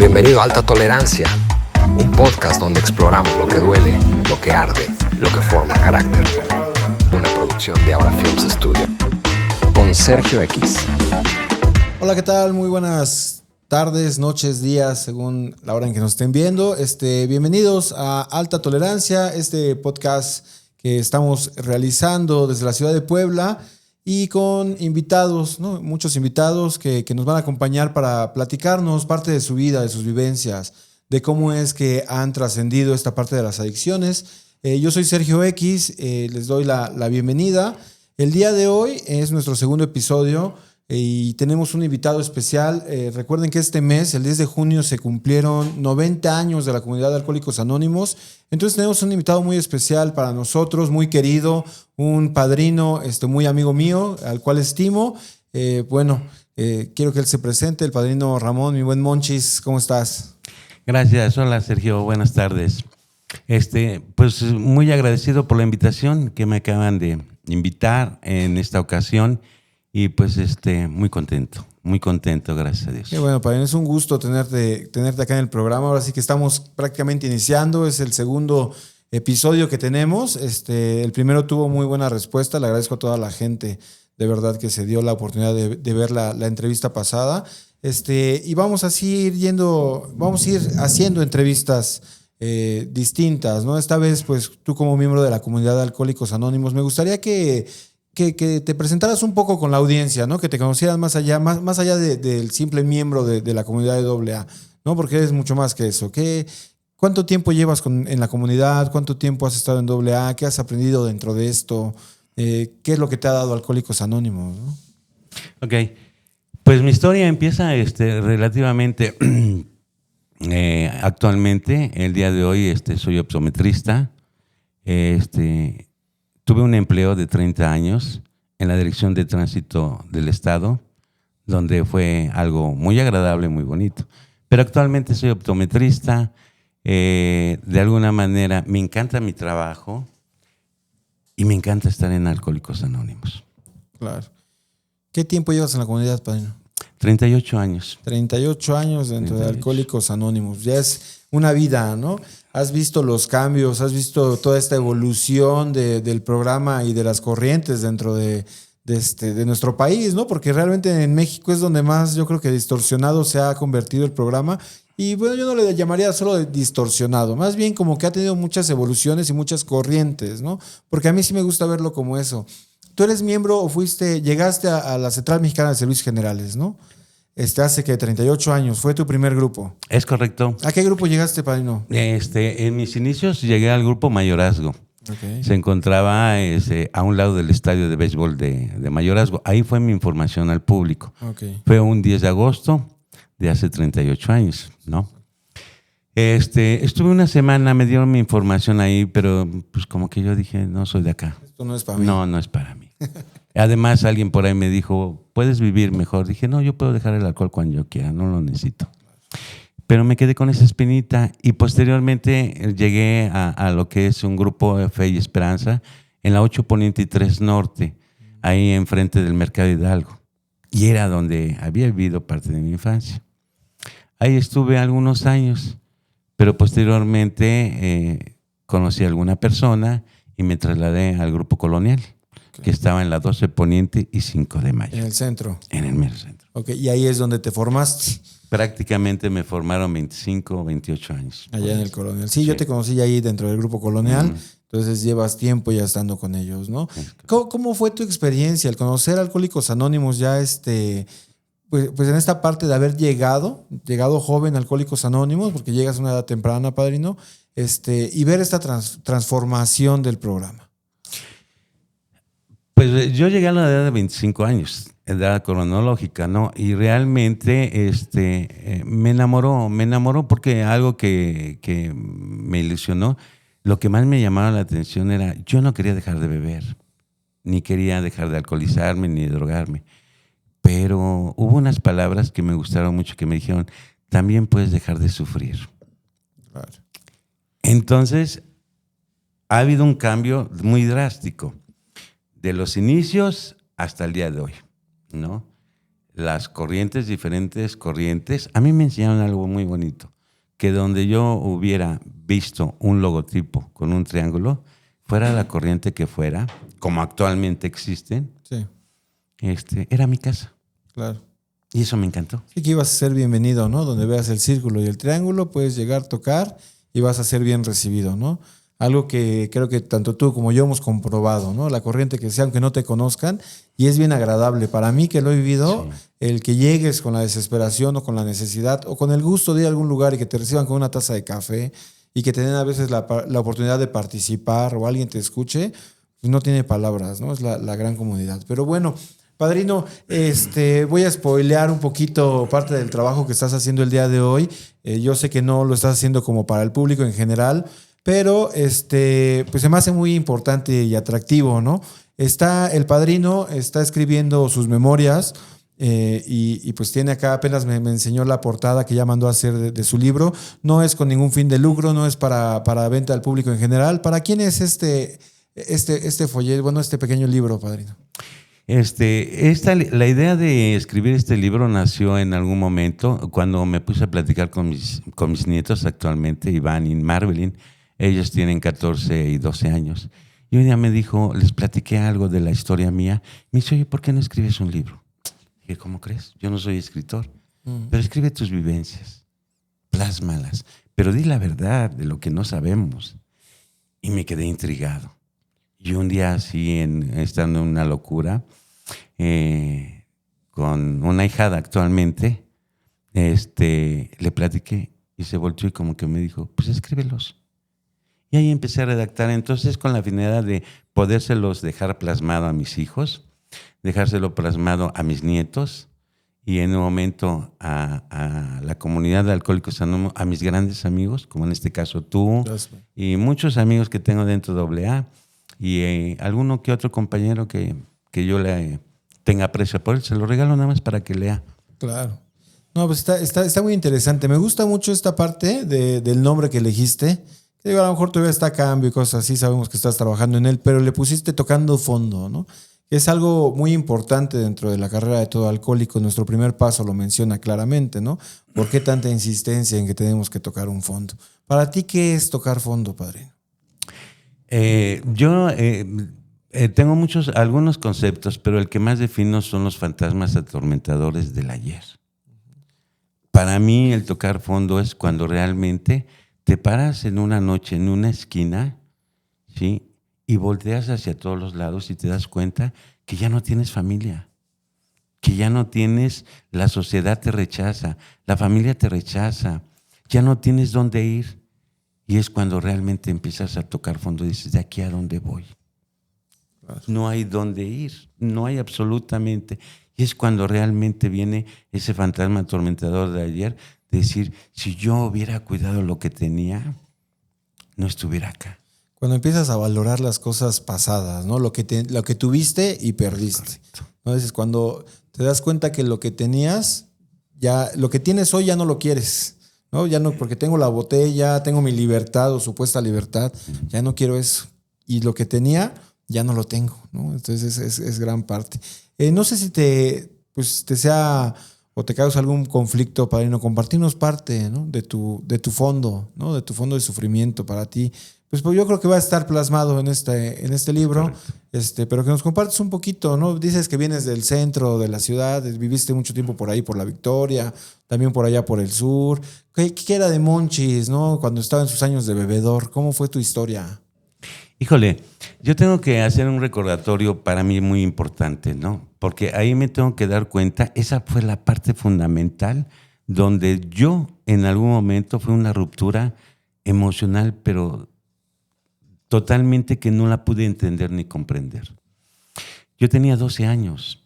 Bienvenido a Alta Tolerancia, un podcast donde exploramos lo que duele, lo que arde, lo que forma carácter. Una producción de Aura Films Studio. Con Sergio X. Hola, ¿qué tal? Muy buenas tardes, noches, días, según la hora en que nos estén viendo. Bienvenidos a Alta Tolerancia, este podcast que estamos realizando desde la ciudad de Puebla y con invitados, ¿no? Muchos invitados que nos van a acompañar para platicarnos parte de su vida, de sus vivencias, de cómo es que han trascendido esta parte de las adicciones. Yo soy Sergio X, les doy la bienvenida. El día de hoy es nuestro segundo episodio y tenemos un invitado especial. Recuerden que este mes, el 10 de junio, se cumplieron 90 años de la comunidad de Alcohólicos Anónimos. Entonces tenemos un invitado muy especial para nosotros, muy querido, un padrino muy amigo mío, al cual estimo. Quiero que él se presente, el padrino Ramón, mi buen Monchis. ¿Cómo estás? Gracias. Hola, Sergio. Buenas tardes. Pues muy agradecido por la invitación que me acaban de invitar en esta ocasión y pues muy contento, gracias a Dios. Qué bueno, padrino, es un gusto tenerte acá en el programa. Ahora sí que estamos prácticamente iniciando, es el segundo episodio que tenemos. El primero tuvo muy buena respuesta, le agradezco a toda la gente de verdad que se dio la oportunidad de ver la entrevista pasada. Y vamos a ir haciendo entrevistas distintas, ¿no? Esta vez, pues, tú como miembro de la comunidad de Alcohólicos Anónimos, me gustaría que te presentaras un poco con la audiencia, ¿no? Que te conocieras más allá del simple miembro de la comunidad de AA, ¿no? Porque eres mucho más que eso. ¿Cuánto tiempo llevas en la comunidad? ¿Cuánto tiempo has estado en AA? ¿Qué has aprendido dentro de esto? ¿Qué es lo que te ha dado Alcohólicos Anónimos, ¿no? Ok, pues mi historia empieza relativamente actualmente. El día de hoy soy optometrista. Tuve un empleo de 30 años en la Dirección de Tránsito del Estado, donde fue algo muy agradable, muy bonito. Pero actualmente soy optometrista. De alguna manera me encanta mi trabajo y me encanta estar en Alcohólicos Anónimos. Claro. ¿Qué tiempo llevas en la comunidad, padrino? 38 años. 38 años dentro de Alcohólicos Anónimos. Ya es una vida, ¿no? Has visto los cambios, has visto toda esta evolución del programa y de las corrientes dentro de nuestro país, ¿no? Porque realmente en México es donde más, yo creo que distorsionado se ha convertido el programa. Y bueno, yo no le llamaría solo de distorsionado, más bien como que ha tenido muchas evoluciones y muchas corrientes, ¿no? Porque a mí sí me gusta verlo como eso. Tú eres miembro o llegaste a la Central Mexicana de Servicios Generales, ¿no? Hace que 38 años, fue tu primer grupo. Es correcto. ¿A qué grupo llegaste, padrino? En mis inicios llegué al grupo Mayorazgo. Okay. Se encontraba a un lado del estadio de béisbol de Mayorazgo. Ahí fue mi información al público. Okay. Fue un 10 de agosto de hace 38 años, ¿no? Estuve una semana, me dieron mi información ahí, pero pues como que yo dije, no soy de acá. Esto no es para mí. No es para mí. Además, alguien por ahí me dijo, ¿puedes vivir mejor? Dije, no, yo puedo dejar el alcohol cuando yo quiera, no lo necesito. Pero me quedé con esa espinita y posteriormente llegué a lo que es un grupo de Fe y Esperanza en la 8 Poniente y 3 Norte, ahí enfrente del Mercado Hidalgo. Y era donde había vivido parte de mi infancia. Ahí estuve algunos años, pero posteriormente conocí a alguna persona y me trasladé al Grupo Colonial, que estaba en la 12 Poniente y 5 de Mayo. En el centro. En el mero centro. Ok, y ahí es donde te formaste. Prácticamente me formaron 25 o 28 años. Allá en el Colonial. Sí, yo te conocí ahí dentro del Grupo Colonial, entonces llevas tiempo ya estando con ellos, ¿no? ¿Cómo fue tu experiencia al conocer Alcohólicos Anónimos ya pues en esta parte de haber llegado joven a Alcohólicos Anónimos, porque llegas a una edad temprana, padrino, y ver esta transformación del programa? Pues yo llegué a la edad de 25 años, edad cronológica, ¿no? Y realmente me enamoró porque algo que me ilusionó, lo que más me llamaba la atención era, yo no quería dejar de beber, ni quería dejar de alcoholizarme, ni de drogarme. Pero hubo unas palabras que me gustaron mucho que me dijeron, también puedes dejar de sufrir. Claro. Entonces, ha habido un cambio muy drástico, de los inicios hasta el día de hoy, ¿no? las corrientes, diferentes corrientes. A mí me enseñaron algo muy bonito, que donde yo hubiera visto un logotipo con un triángulo, fuera la corriente que fuera, como actualmente existen, Sí, era mi casa. claro. Y eso me encantó. Sí, que ibas a ser bienvenido, ¿no? Donde veas el círculo y el triángulo, puedes llegar, tocar y vas a ser bien recibido, ¿no? Algo que creo que tanto tú como yo hemos comprobado, ¿no? La corriente que sea, aunque no te conozcan, y es bien agradable. Para mí que lo he vivido, Sí. el que llegues con la desesperación o con la necesidad o con el gusto de ir a algún lugar y que te reciban con una taza de café y que te den a veces la oportunidad de participar o alguien te escuche, pues no tiene palabras, ¿no? Es la gran comunidad. Pero bueno, padrino, voy a spoilear un poquito parte del trabajo que estás haciendo el día de hoy. Yo sé que no lo estás haciendo como para el público en general, pero pues se me hace muy importante y atractivo, ¿no? El padrino está escribiendo sus memorias y pues tiene acá, apenas me enseñó la portada que ya mandó a hacer de su libro. No es con ningún fin de lucro, no es para venta al público en general. ¿Para quién es este folleto, bueno, este pequeño libro, padrino? La idea de escribir este libro nació en algún momento cuando me puse a platicar con mis nietos actualmente, Iván y Marvelyn. Ellos tienen 14 y 12 años. Y un día me dijo, les platiqué algo de la historia mía. Me dice, oye, ¿por qué no escribes un libro? Dije, ¿cómo crees? Yo no soy escritor. Pero escribe tus vivencias, plásmalas, pero di la verdad de lo que no sabemos. Y me quedé intrigado. Y un día así, estando en una locura, con una hijada actualmente, le platiqué y se volteó y como que me dijo, pues escríbelos. Y ahí empecé a redactar, entonces con la finalidad de podérselos dejar plasmado a mis hijos, dejárselo plasmado a mis nietos y en un momento a la comunidad de Alcohólicos Anónimos, a mis grandes amigos, como en este caso tú. Gracias. Y muchos amigos que tengo dentro de AA y alguno que otro compañero que yo le tenga aprecio por él, se lo regalo nada más para que lea. Claro. No, pues está muy interesante. Me gusta mucho esta parte del nombre que elegiste. Que digo, a lo mejor todavía está a cambio y cosas así, sabemos que estás trabajando en él, pero le pusiste tocando fondo, ¿no? Es algo muy importante dentro de la carrera de todo alcohólico. Nuestro primer paso lo menciona claramente, ¿no? ¿Por qué tanta insistencia en que tenemos que tocar un fondo? Para ti, ¿qué es tocar fondo, padrino? Yo tengo algunos conceptos, pero el que más defino son los fantasmas atormentadores del ayer. Para mí el tocar fondo es cuando realmente te paras en una noche en una esquina, ¿sí? Y volteas hacia todos los lados y te das cuenta que ya no tienes familia, que ya no tienes, la sociedad te rechaza, la familia te rechaza, ya no tienes dónde ir. Y es cuando realmente empiezas a tocar fondo y dices, ¿de aquí a dónde voy? Claro. No hay dónde ir, no hay absolutamente. Y es cuando realmente viene ese fantasma atormentador de ayer, de decir, si yo hubiera cuidado lo que tenía, no estuviera acá. Cuando empiezas a valorar las cosas pasadas, ¿no? Lo que tuviste y perdiste. ¿No? Es cuando te das cuenta que lo que tenías, ya lo que tienes hoy ya no lo quieres. ¿No? Ya no, porque tengo la botella, tengo mi libertad o supuesta libertad, ya no quiero eso. Y lo que tenía, ya no lo tengo, ¿no? Entonces es gran parte. No sé si te sea o te causa algún conflicto, padrino, compartirnos parte, ¿no? de tu fondo, ¿no? De tu fondo de sufrimiento para ti. Pues yo creo que va a estar plasmado en este libro, pero que nos compartes un poquito, ¿no? Dices que vienes del centro de la ciudad, viviste mucho tiempo por ahí, por La Victoria, también por allá por el sur. ¿Qué era de Monchis, no? Cuando estaba en sus años de bebedor, ¿cómo fue tu historia? Híjole, yo tengo que hacer un recordatorio para mí muy importante, ¿no? Porque ahí me tengo que dar cuenta, esa fue la parte fundamental donde yo en algún momento fue una ruptura emocional, pero totalmente que no la pude entender ni comprender. Yo tenía 12 años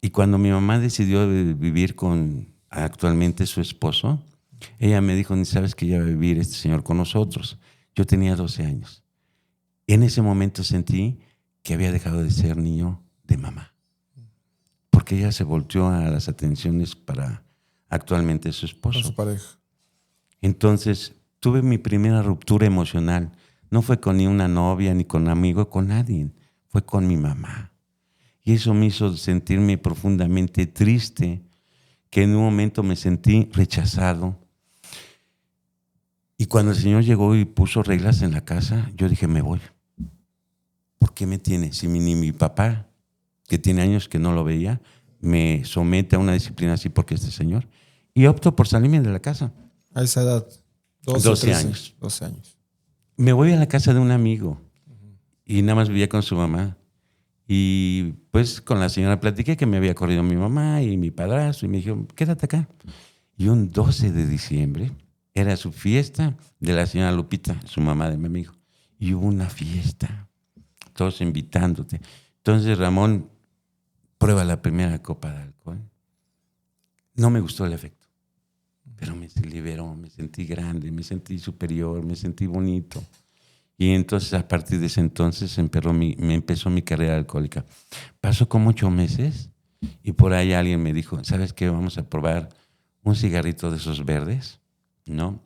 y cuando mi mamá decidió vivir con actualmente su esposo, ella me dijo, ni sabes que ya va a vivir este señor con nosotros. Yo tenía 12 años. En ese momento sentí que había dejado de ser niño de mamá, porque ella se volteó a las atenciones para actualmente su esposo. Con su pareja. Entonces tuve mi primera ruptura emocional. No fue con ni una novia, ni con un amigo, con nadie. Fue con mi mamá. Y eso me hizo sentirme profundamente triste, que en un momento me sentí rechazado. Y cuando el Señor llegó y puso reglas en la casa, yo dije, me voy. ¿Por qué me tiene? Si ni mi papá, que tiene años que no lo veía, me somete a una disciplina así porque este Señor. Y opto por salirme de la casa. A esa edad, 12 años. 12 años. Me voy a la casa de un amigo y nada más vivía con su mamá. Y pues con la señora platiqué que me había corrido mi mamá y mi padrastro y me dijo, quédate acá. Y un 12 de diciembre era su fiesta de la señora Lupita, su mamá de mi amigo. Y hubo una fiesta, todos invitándote. Entonces Ramón prueba la primera copa de alcohol. No me gustó el efecto, pero me liberó, me sentí grande, me sentí superior, me sentí bonito. Y entonces a partir de ese entonces me empezó mi carrera alcohólica. Pasó como 8 meses y por ahí alguien me dijo, ¿sabes qué? Vamos a probar un cigarrito de esos verdes, ¿no?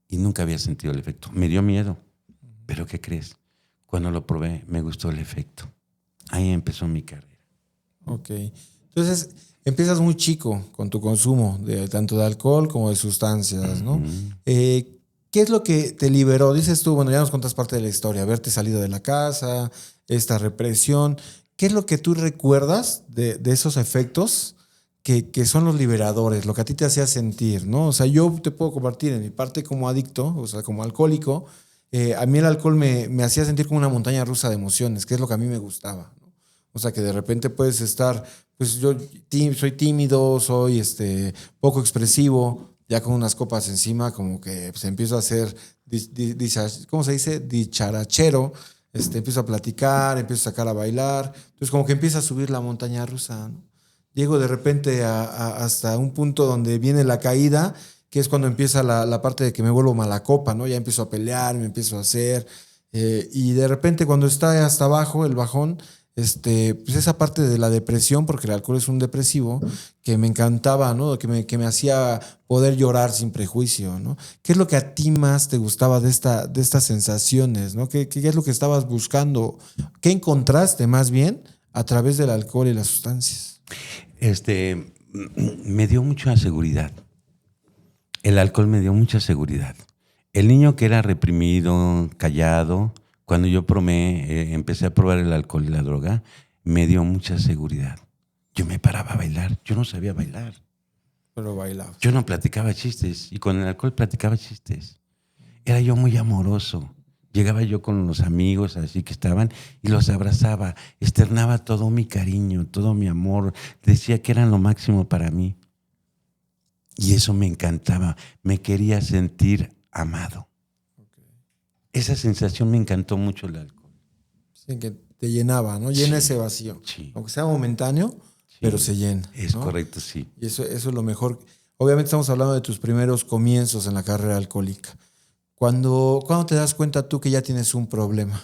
Y nunca había sentido el efecto. Me dio miedo, pero ¿qué crees? Cuando lo probé me gustó el efecto. Ahí empezó mi carrera. Ok. Entonces empiezas muy chico con tu consumo de tanto de alcohol como de sustancias, ¿no? ¿Qué es lo que te liberó? Dices tú, bueno, ya nos contas parte de la historia, haberte salido de la casa, esta represión. ¿Qué es lo que tú recuerdas de esos efectos que son los liberadores, lo que a ti te hacía sentir, ¿no? O sea, yo te puedo compartir en mi parte como adicto, o sea, como alcohólico, a mí el alcohol me hacía sentir como una montaña rusa de emociones, que es lo que a mí me gustaba, ¿no? O sea, que de repente puedes estar, pues yo soy tímido, soy poco expresivo, ya con unas copas encima, como que pues, empiezo a hacer, ¿cómo se dice? Dicharachero. Empiezo a platicar, empiezo a sacar a bailar. Entonces, como que empieza a subir la montaña rusa, ¿no? Llego de repente hasta un punto donde viene la caída, que es cuando empieza la parte de que me vuelvo mala copa, ¿no? Ya empiezo a pelear, me empiezo a hacer. Y de repente, cuando está hasta abajo, el bajón, pues esa parte de la depresión, porque el alcohol es un depresivo, que me encantaba, ¿no? Que me hacía poder llorar sin prejuicio, ¿no? ¿Qué es lo que a ti más te gustaba de estas sensaciones, ¿no? ¿Qué es lo que estabas buscando? ¿Qué encontraste más bien a través del alcohol y las sustancias? Me dio mucha seguridad. El alcohol me dio mucha seguridad. El niño que era reprimido, callado, cuando yo empecé a probar el alcohol y la droga, me dio mucha seguridad. Yo me paraba a bailar, yo no sabía bailar. Pero bailaba. Yo no platicaba chistes y con el alcohol platicaba chistes. Era yo muy amoroso. Llegaba yo con los amigos así que estaban y los abrazaba, externaba todo mi cariño, todo mi amor, decía que eran lo máximo para mí. Y eso me encantaba, me quería sentir amado. Okay. Esa sensación me encantó mucho el alcohol. Sí, que te llenaba, ¿no? Llena ese vacío. Sí. Aunque sea momentáneo, sí, pero se llena. Es, ¿no? Correcto, sí. Y eso es lo mejor. Obviamente estamos hablando de tus primeros comienzos en la carrera alcohólica. ¿Cuándo te das cuenta tú que ya tienes un problema?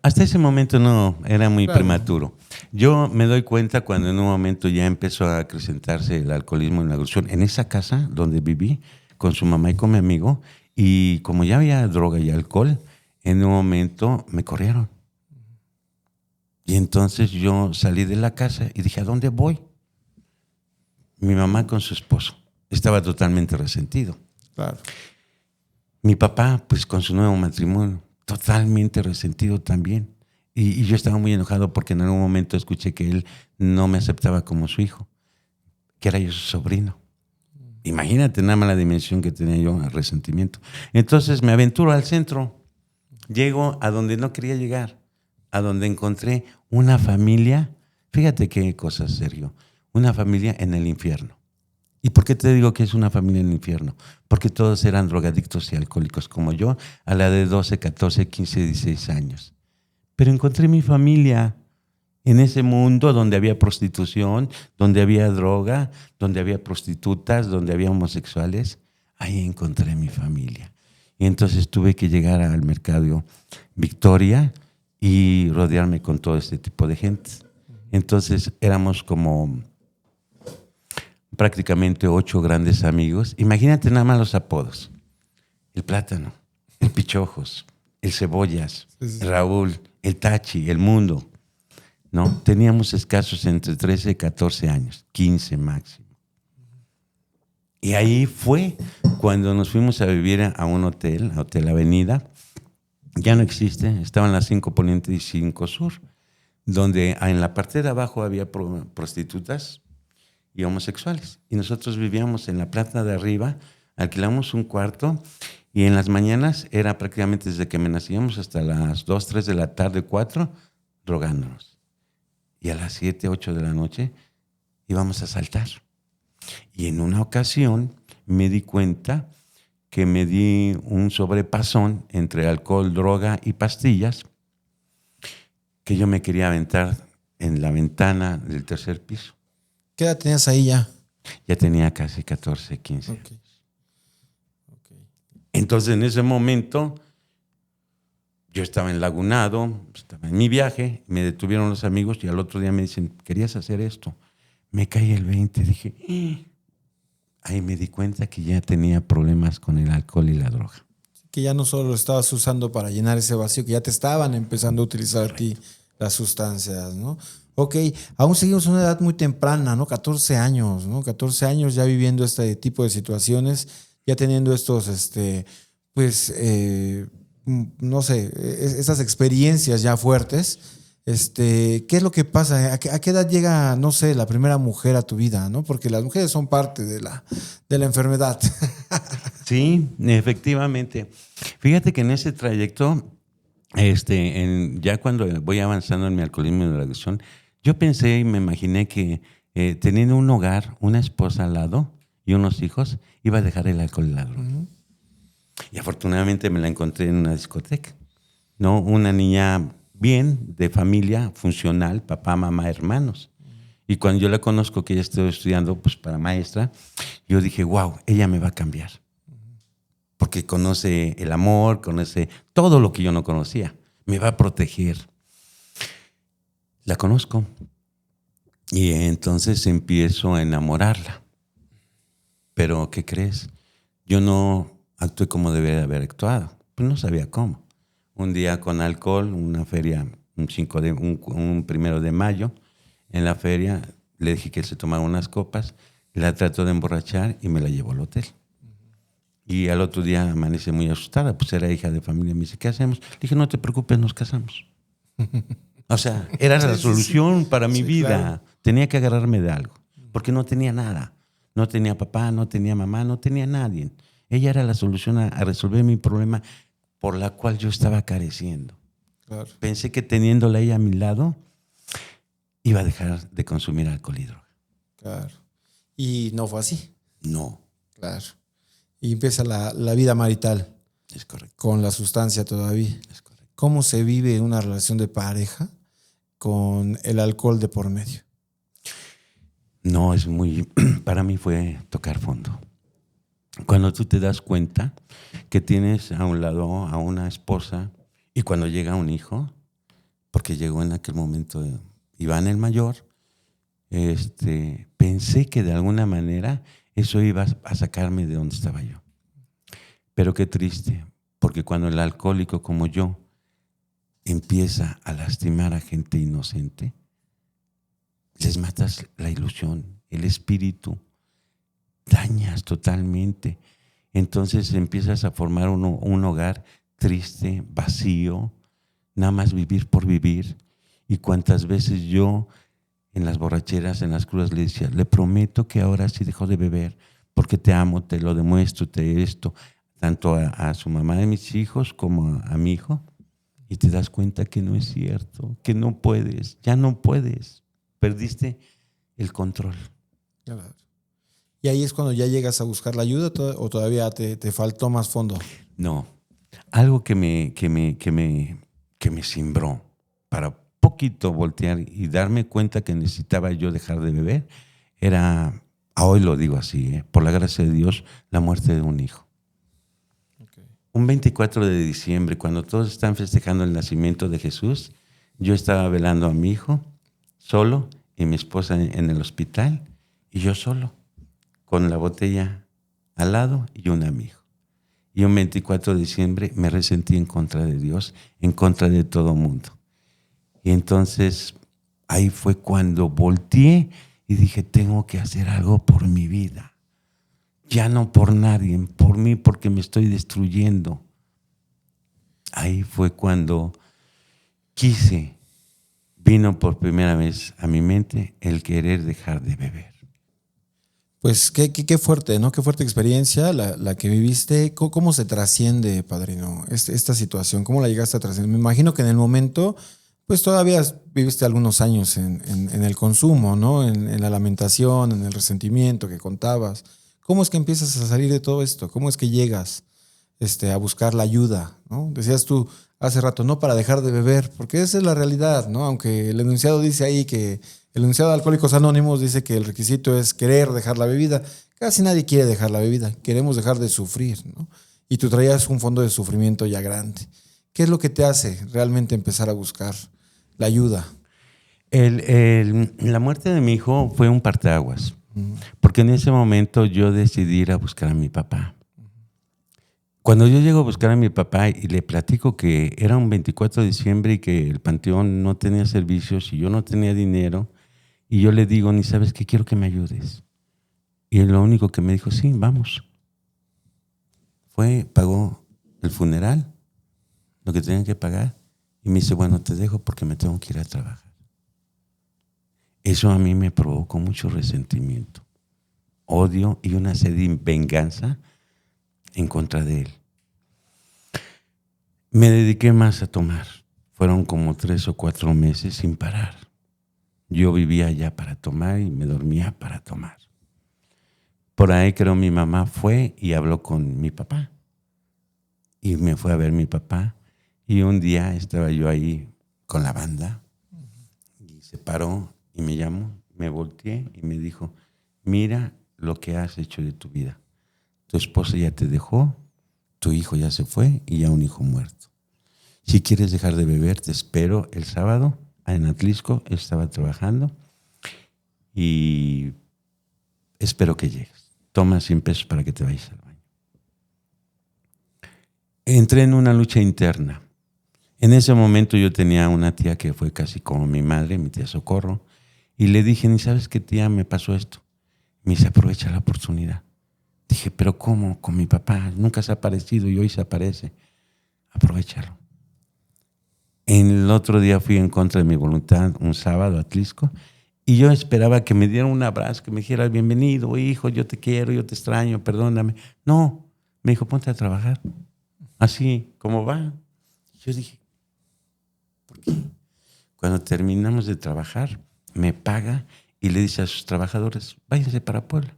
Hasta ese momento no, era muy prematuro. Yo me doy cuenta cuando en un momento ya empezó a acrecentarse el alcoholismo y la adicción en esa casa donde viví con su mamá y con mi amigo, y como ya había droga y alcohol, en un momento me corrieron. Y entonces yo salí de la casa y dije, ¿a dónde voy? Mi mamá con su esposo estaba totalmente resentido. Claro. Mi papá, pues con su nuevo matrimonio, totalmente resentido también. Y yo estaba muy enojado porque en algún momento escuché que él no me aceptaba como su hijo, que era yo su sobrino. Imagínate nada más la dimensión que tenía yo al resentimiento. Entonces me aventuro al centro. Llego a donde no quería llegar, a donde encontré una familia. Fíjate qué cosa, Sergio. Una familia en el infierno. ¿Y por qué te digo que es una familia en el infierno? Porque todos eran drogadictos y alcohólicos como yo, a la de 12, 14, 15, 16 años. Pero encontré mi familia en ese mundo donde había prostitución, donde había droga, donde había prostitutas, donde había homosexuales. Ahí encontré mi familia. Y entonces tuve que llegar al mercado Victoria y rodearme con todo este tipo de gente. Entonces éramos como prácticamente 8 grandes amigos. Imagínate nada más los apodos. El Plátano, el Pichojos, el Cebollas, el Raúl, el Tachi, el Mundo. ¿no? Teníamos escasos entre 13 y 14 años, 15 máximo. Y ahí fue cuando nos fuimos a vivir a un hotel, a Hotel Avenida. Ya no existe, estaban las 5 Poniente y 5 Sur, donde en la parte de abajo había prostitutas y homosexuales. Y nosotros vivíamos en la planta de arriba, alquilamos un cuarto y en las mañanas era prácticamente desde que me nacíamos hasta las 2, 3 de la tarde, 4, drogándonos. Y a las 7, 8 de la noche íbamos a saltar. Y en una ocasión me di cuenta que me di un sobrepasón entre alcohol, droga y pastillas, que yo me quería aventar en la ventana del tercer piso. ¿Qué edad tenías ahí ya? Ya tenía casi 14, 15. Okay. Entonces en ese momento yo estaba enlagunado, estaba en mi viaje, me detuvieron los amigos y al otro día me dicen, ¿querías hacer esto? Me caí el 20, dije, ahí me di cuenta que ya tenía problemas con el alcohol y la droga. Que ya no solo lo estabas usando para llenar ese vacío, que ya te estaban empezando a utilizar a ti las sustancias, ¿no? Ok, aún seguimos en una edad muy temprana, ¿no? 14 años, ¿no? 14 años ya viviendo este tipo de situaciones, ya teniendo estos, no sé, esas experiencias ya fuertes. ¿Qué es lo que pasa? ¿A qué edad llega, no sé, la primera mujer a tu vida, ¿no? Porque las mujeres son parte de la enfermedad. Sí, efectivamente. Fíjate que en ese trayecto, ya cuando voy avanzando en mi alcoholismo y en la adicción, yo pensé y me imaginé que teniendo un hogar, una esposa al lado y unos hijos, iba a dejar el alcohol y la droga. Uh-huh. Y afortunadamente me la encontré en una discoteca, ¿no? Una niña bien, de familia, funcional, papá, mamá, hermanos. Y cuando yo la conozco, que ella estuvo estudiando pues, para maestra, yo dije, wow, ella me va a cambiar. Porque conoce el amor, conoce todo lo que yo no conocía. Me va a proteger. La conozco. Y entonces empiezo a enamorarla. Pero, ¿qué crees? Yo no actué como debería haber actuado. Pues no sabía cómo. Un día con alcohol, una feria, un 1 de mayo, en la feria le dije que se tomara unas copas, la trató de emborrachar y me la llevó al hotel. Y al otro día amanece muy asustada, pues era hija de familia, me dice, ¿qué hacemos? Le dije, no te preocupes, nos casamos. O sea, era la solución para mi vida. Claro. Tenía que agarrarme de algo, porque no tenía nada. No tenía papá, no tenía mamá, no tenía nadie. Ella era la solución a resolver mi problema por la cual yo estaba careciendo. Claro. Pensé que teniéndola ella a mi lado, iba a dejar de consumir alcohol y droga. Claro. ¿Y no fue así? No. Claro. Y empieza la vida marital. Es correcto. Con la sustancia todavía. Es correcto. ¿Cómo se vive una relación de pareja con el alcohol de por medio? No, para mí fue tocar fondo. Cuando tú te das cuenta que tienes a un lado a una esposa y cuando llega un hijo, porque llegó en aquel momento Iván el mayor, pensé que de alguna manera eso iba a sacarme de donde estaba yo. Pero qué triste, porque cuando el alcohólico como yo empieza a lastimar a gente inocente, les matas la ilusión, el espíritu, dañas totalmente. Entonces empiezas a formar un hogar triste, vacío, nada más vivir por vivir. Y cuántas veces yo en las borracheras, en las crudas le decía, le prometo que ahora sí dejo de beber porque te amo, te lo demuestro, tanto a su mamá de mis hijos como a mi hijo. Y te das cuenta que no es cierto, que no puedes, ya no puedes. Perdiste el control. Claro. ¿Y ahí es cuando ya llegas a buscar la ayuda o todavía te faltó más fondo? No. Algo que me cimbró para poquito voltear y darme cuenta que necesitaba yo dejar de beber era, hoy lo digo así, por la gracia de Dios, la muerte de un hijo. Okay. Un 24 de diciembre, cuando todos están festejando el nacimiento de Jesús, yo estaba velando a mi hijo solo y mi esposa en el hospital y yo solo, con la botella al lado y un amigo. Y un 24 de diciembre me resentí en contra de Dios, en contra de todo mundo. Y entonces ahí fue cuando volteé y dije, tengo que hacer algo por mi vida. Ya no por nadie, por mí, porque me estoy destruyendo. Ahí fue cuando vino por primera vez a mi mente el querer dejar de beber. Pues qué fuerte, ¿no? Qué fuerte experiencia la que viviste. ¿Cómo se trasciende, padrino, esta situación? ¿Cómo la llegaste a trascender? Me imagino que en el momento, pues todavía viviste algunos años en el consumo, ¿no? En la lamentación, en el resentimiento que contabas. ¿Cómo es que empiezas a salir de todo esto? ¿Cómo es que llegas a buscar la ayuda, ¿no? Decías tú hace rato, no para dejar de beber, porque esa es la realidad, ¿no? Aunque el enunciado dice ahí que el enunciado de Alcohólicos Anónimos dice que el requisito es querer dejar la bebida. Casi nadie quiere dejar la bebida, queremos dejar de sufrir, ¿no? Y tú traías un fondo de sufrimiento ya grande. ¿Qué es lo que te hace realmente empezar a buscar la ayuda? La muerte de mi hijo fue un parteaguas, porque en ese momento yo decidí ir a buscar a mi papá. Cuando yo llego a buscar a mi papá y le platico que era un 24 de diciembre y que el panteón no tenía servicios y yo no tenía dinero, y yo le digo, ni sabes qué, quiero que me ayudes. Y él lo único que me dijo, sí, vamos. Pagó el funeral, lo que tenían que pagar, y me dice, bueno, te dejo porque me tengo que ir a trabajar. Eso a mí me provocó mucho resentimiento, odio y una sed de venganza en contra de él. Me dediqué más a tomar. Fueron como 3 o 4 meses sin parar. Yo vivía ya para tomar y me dormía para tomar. Por ahí creo mi mamá fue y habló con mi papá. Y me fue a ver mi papá. Y un día estaba yo ahí con la banda y se paró y me llamó, me volteé y me dijo, mira lo que has hecho de tu vida. Tu esposa ya te dejó, tu hijo ya se fue y ya un hijo muerto. Si quieres dejar de beber, te espero el sábado en Atlisco. Estaba trabajando y espero que llegues. Toma 100 pesos para que te vayas al baño. Entré en una lucha interna. En ese momento yo tenía una tía que fue casi como mi madre, mi tía Socorro, y le dije, ¿ni sabes qué, tía? Me pasó esto. Me dice, aprovecha la oportunidad. Dije, ¿pero cómo? Con mi papá. Nunca se ha aparecido y hoy se aparece. Aprovechalo. El otro día fui en contra de mi voluntad, un sábado a Atlisco, y yo esperaba que me diera un abrazo, que me dijera, bienvenido, hijo, yo te quiero, yo te extraño, perdóname. No, me dijo, ponte a trabajar. Así como va. Yo dije, ¿por qué? Cuando terminamos de trabajar, me paga y le dice a sus trabajadores, váyanse para Puebla.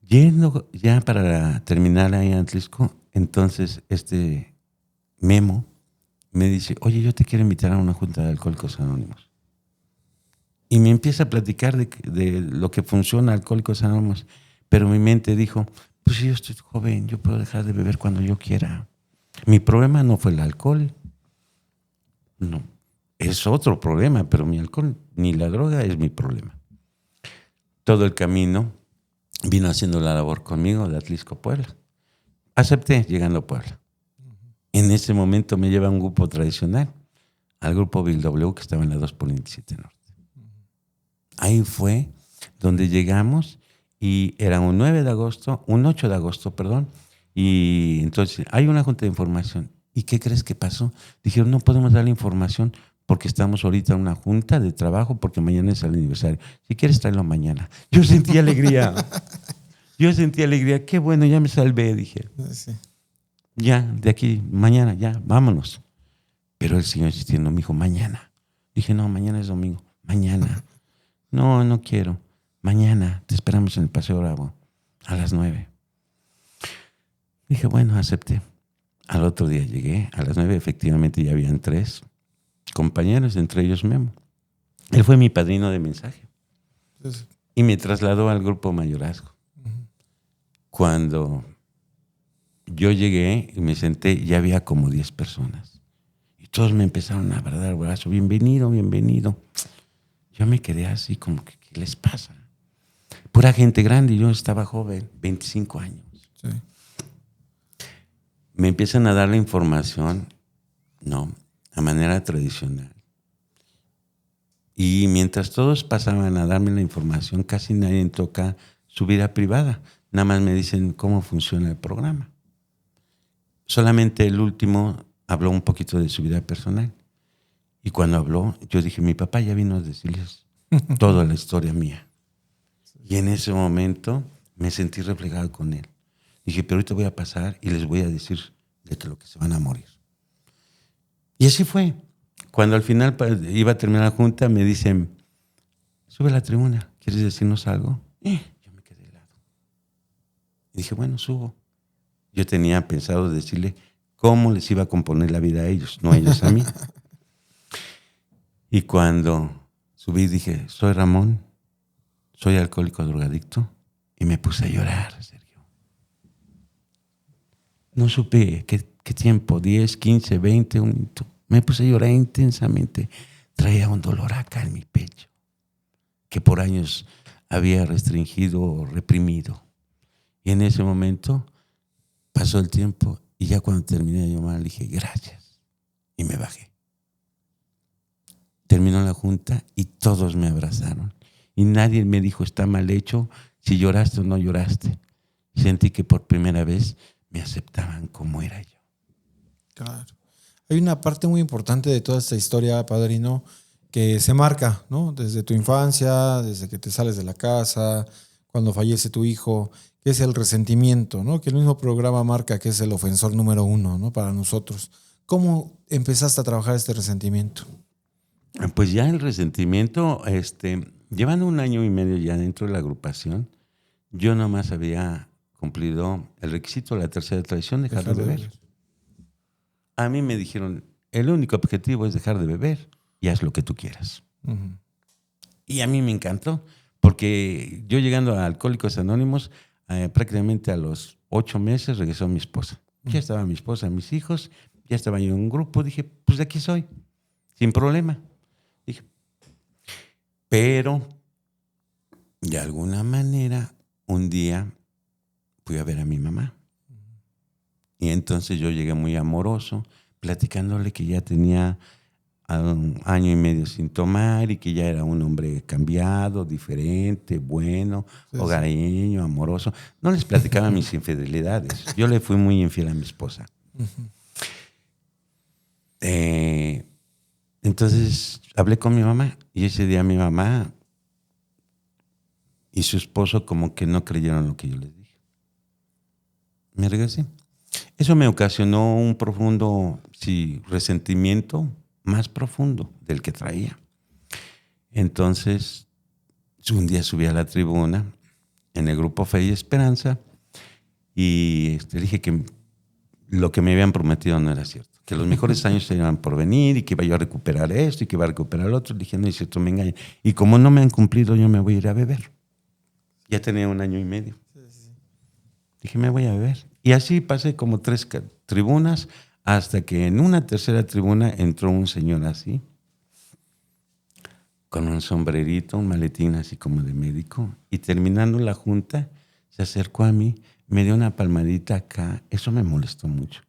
Yendo ya para terminar ahí en Atlisco, entonces Memo me dice, oye, yo te quiero invitar a una junta de Alcohólicos Anónimos. Y me empieza a platicar de lo que funciona Alcohólicos Anónimos, pero mi mente dijo, pues yo estoy joven, yo puedo dejar de beber cuando yo quiera. Mi problema no fue el alcohol, no, es otro problema, pero mi alcohol ni la droga es mi problema. Todo el camino vino haciendo la labor conmigo de Atlisco a Puebla. Acepté llegando a Puebla. En ese momento me lleva a un grupo tradicional, al grupo Bill W, que estaba en la 2 por 27 Norte. Ahí fue donde llegamos y era un 8 de agosto, y entonces hay una junta de información. ¿Y qué crees que pasó? Dijeron, no podemos dar la información porque estamos ahorita en una junta de trabajo porque mañana es el aniversario. Si quieres, tráelo mañana. Yo sentí alegría. Qué bueno, ya me salvé, dije. Sí. Ya, de aquí, mañana, ya, vámonos. Pero el Señor insistiendo, me dijo, mañana. Dije, no, mañana es domingo. Mañana. No, no quiero. Mañana, te esperamos en el Paseo Bravo a las 9. Dije, bueno, acepté. Al otro día llegué, a las 9 efectivamente ya habían 3 compañeros, entre ellos Memo. Él fue mi padrino de mensaje. Entonces, Y me trasladó al grupo mayorazgo. Cuando yo llegué y me senté, ya había como 10 personas. Y todos me empezaron a dar el brazo, bienvenido, bienvenido. Yo me quedé así como que, ¿qué les pasa? Pura gente grande, yo estaba joven, 25 años. sí. Me empiezan a dar la información, no, a manera tradicional. Y mientras todos pasaban a darme la información, casi nadie toca su vida privada. Nada más me dicen cómo funciona el programa. Solamente el último habló un poquito de su vida personal. Y cuando habló, yo dije, mi papá ya vino a decirles toda la historia mía. Y en ese momento me sentí reflejado con él. Dije, pero ahorita voy a pasar y les voy a decir de que lo que se van a morir. Y así fue. Cuando al final iba a terminar la junta, me dicen, sube a la tribuna, ¿quieres decirnos algo? Yo me quedé helado. Y dije, bueno, subo. Yo tenía pensado decirle cómo les iba a componer la vida a ellos, no ellos a mí. Y cuando subí dije, soy Ramón, soy alcohólico drogadicto, y me puse a llorar, Sergio. No supe qué tiempo, 10, 15, 20, un minuto. Me puse a llorar intensamente. Traía un dolor acá en mi pecho, que por años había restringido o reprimido. Y en ese momento pasó el tiempo y ya cuando terminé de llorar le dije, gracias. Y me bajé. Terminó la junta y todos me abrazaron. Y nadie me dijo, está mal hecho, si lloraste o no lloraste. Sentí que por primera vez me aceptaban como era yo. Claro. Hay una parte muy importante de toda esta historia, padrino, que se marca, ¿no? Desde tu infancia, desde que te sales de la casa, cuando fallece tu hijo, que es el resentimiento, ¿no? Que el mismo programa marca que es el ofensor número 1, ¿no? Para nosotros. ¿Cómo empezaste a trabajar este resentimiento? Pues ya el resentimiento, llevando 1 año y medio ya dentro de la agrupación, yo nomás había cumplido el requisito de la tercera tradición, dejar de beber. A mí me dijeron, el único objetivo es dejar de beber y haz lo que tú quieras. Uh-huh. Y a mí me encantó, porque yo llegando a Alcohólicos Anónimos, prácticamente a los 8 meses regresó mi esposa. Ya estaba mi esposa, mis hijos, ya estaba yo en un grupo. Dije, pues de aquí soy, sin problema. Dije, pero de alguna manera un día fui a ver a mi mamá. Y entonces yo llegué muy amoroso, platicándole que ya tenía 1 año y medio sin tomar y que ya era un hombre cambiado, diferente, bueno, sí, hogareño, amoroso. No les platicaba mis infidelidades. Yo le fui muy infiel a mi esposa. Uh-huh. Entonces hablé con mi mamá y ese día mi mamá y su esposo como que no creyeron lo que yo les dije. Me regresé. Eso me ocasionó un profundo, resentimiento más profundo del que traía. Entonces, un día subí a la tribuna en el grupo Fe y Esperanza y dije que lo que me habían prometido no era cierto, que los mejores años se iban por venir y que iba yo a recuperar esto y que iba a recuperar lo otro. Dije, no es cierto, me engañan. Y como no me han cumplido, yo me voy a ir a beber. Ya tenía 1 año y medio. Dije, me voy a beber. Y así pasé como 3 tribunas hasta que en una tercera tribuna entró un señor así, con un sombrerito, un maletín así como de médico. Y terminando la junta, se acercó a mí, me dio una palmadita acá. Eso me molestó mucho.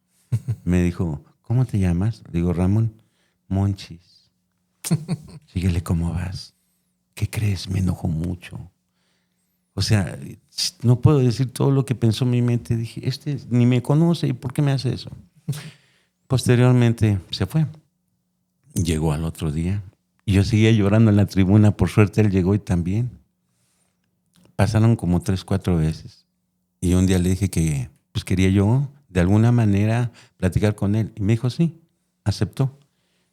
Me dijo, ¿cómo te llamas? Le digo, Ramón. Monchis. Síguele, ¿cómo vas? ¿Qué crees? Me enojó mucho. O sea, no puedo decir todo lo que pensó mi mente. Dije, ni me conoce, ¿y por qué me hace eso? Posteriormente se fue. Llegó al otro día. Y yo seguía llorando en la tribuna. Por suerte él llegó y también. Pasaron como 3, 4 veces. Y un día le dije que pues quería yo, de alguna manera, platicar con él. Y me dijo, sí, aceptó.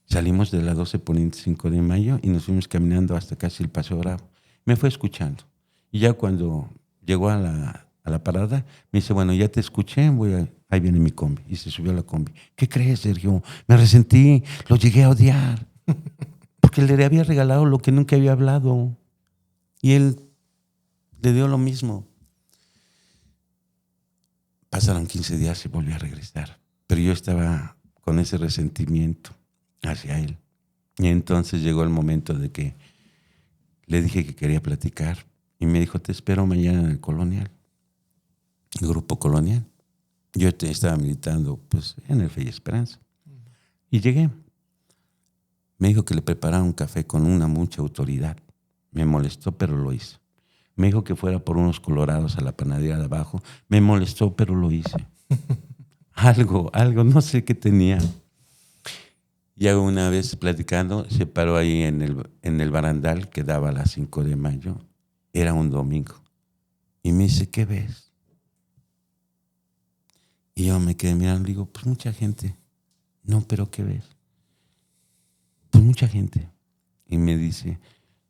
Salimos de la 12 Poniente 5 de Mayo y nos fuimos caminando hasta casi el Paseo Bravo. Me fue escuchando. Y ya cuando llegó a la parada, me dice, bueno, ya te escuché, ahí viene mi combi. Y se subió a la combi. ¿Qué crees, Sergio? Me resentí, lo llegué a odiar. Porque le había regalado lo que nunca había hablado. Y él le dio lo mismo. Pasaron 15 días y volvió a regresar. Pero yo estaba con ese resentimiento hacia él. Y entonces llegó el momento de que le dije que quería platicar. Y me dijo, te espero mañana en el Colonial, el Grupo Colonial. Yo estaba militando pues, en el Fe y Esperanza. Y llegué. Me dijo que le preparara un café con mucha autoridad. Me molestó, pero lo hice. Me dijo que fuera por unos colorados a la panadería de abajo. Me molestó, pero lo hice. Algo, no sé qué tenía. Y una vez platicando, se paró ahí en el barandal que daba a las 5 de mayo. Era un domingo. Y me dice, ¿qué ves? Y yo me quedé mirando y digo, pues mucha gente. No, pero ¿qué ves? Pues mucha gente. Y me dice,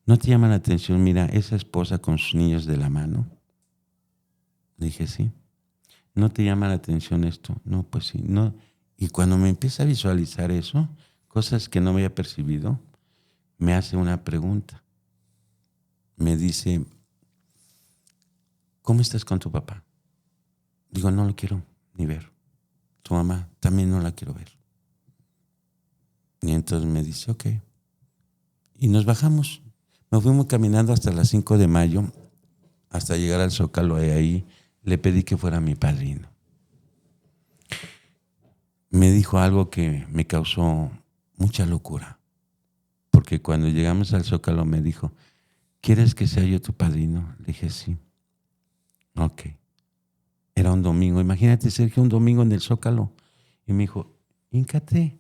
¿no te llama la atención, mira, esa esposa con sus niños de la mano? Le dije, sí. ¿No te llama la atención esto? No, pues sí. No. Y cuando me empieza a visualizar eso, cosas que no había percibido, me hace una pregunta. Me dice, ¿cómo estás con tu papá? Digo, no lo quiero ni ver. Tu mamá también no la quiero ver. Y entonces me dice, ok. Y nos bajamos. Nos fuimos caminando hasta las 5 de mayo, hasta llegar al Zócalo. Y ahí le pedí que fuera mi padrino. Me dijo algo que me causó mucha locura. Porque cuando llegamos al Zócalo me dijo, ¿quieres que sea yo tu padrino? Le dije, sí. Ok. Era un domingo. Imagínate, Sergio, un domingo en el Zócalo. Y me dijo, híncate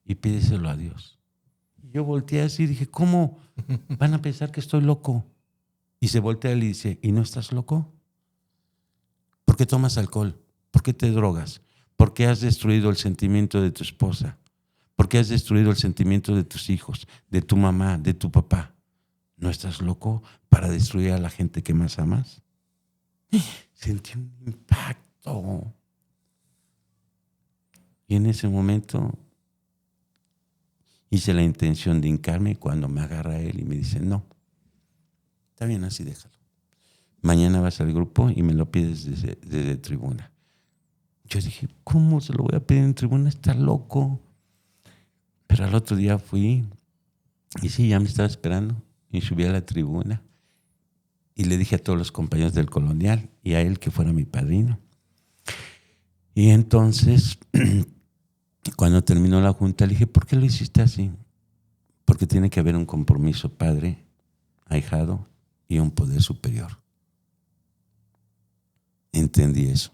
y pídeselo a Dios. Y yo volteé así y dije, ¿cómo? Van a pensar que estoy loco. Y se voltea y le dice, ¿y no estás loco? ¿Por qué tomas alcohol? ¿Por qué te drogas? ¿Por qué has destruido el sentimiento de tu esposa? ¿Por qué has destruido el sentimiento de tus hijos, de tu mamá, de tu papá? ¿No estás loco para destruir a la gente que más amas? Sentí un impacto. Y en ese momento hice la intención de hincarme cuando me agarra él y me dice, no, está bien, así déjalo. Mañana vas al grupo y me lo pides desde tribuna. Yo dije, ¿cómo se lo voy a pedir en tribuna? Está loco. Pero al otro día fui y sí, ya me estaba esperando y subí a la tribuna y le dije a todos los compañeros del Colonial y a él que fuera mi padrino. Y entonces, cuando terminó la junta, le dije, ¿por qué lo hiciste así? Porque tiene que haber un compromiso padre, ahijado y un poder superior. Entendí eso.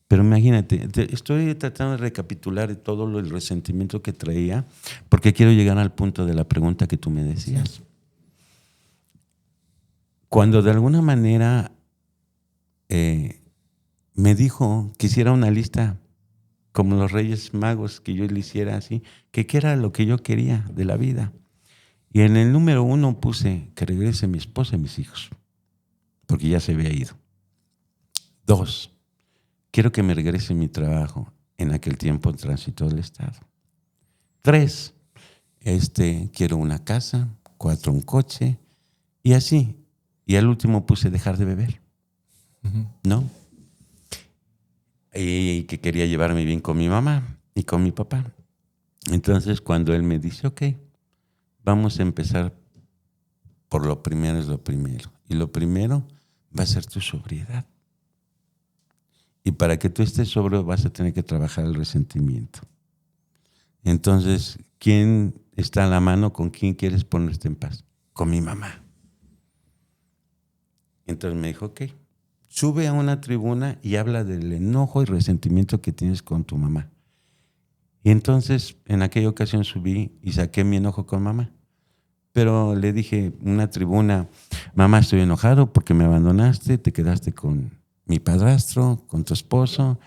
Pero imagínate, estoy tratando de recapitular todo el resentimiento que traía, porque quiero llegar al punto de la pregunta que tú me decías. Cuando de alguna manera me dijo que hiciera una lista, como los Reyes Magos, que yo le hiciera así, que qué era lo que yo quería de la vida. Y en el número 1 puse que regrese mi esposa y mis hijos, porque ya se había ido. 2, quiero que me regrese mi trabajo. En aquel tiempo transitó el Estado. 3, quiero una casa. 4, un coche. Y así. Y al último puse dejar de beber. ¿No? Y que quería llevarme bien con mi mamá y con mi papá. Entonces, cuando él me dice, ok, vamos a empezar por lo primero es lo primero. Y lo primero va a ser tu sobriedad. Y para que tú estés sobrio vas a tener que trabajar el resentimiento. Entonces, ¿quién está a la mano? ¿Con quién quieres ponerte en paz? Con mi mamá. Entonces me dijo, ok, sube a una tribuna y habla del enojo y resentimiento que tienes con tu mamá. Y entonces, en aquella ocasión subí y saqué mi enojo con mamá. Pero le dije en una tribuna, mamá, estoy enojado porque me abandonaste, te quedaste con mi padrastro, con tu esposo.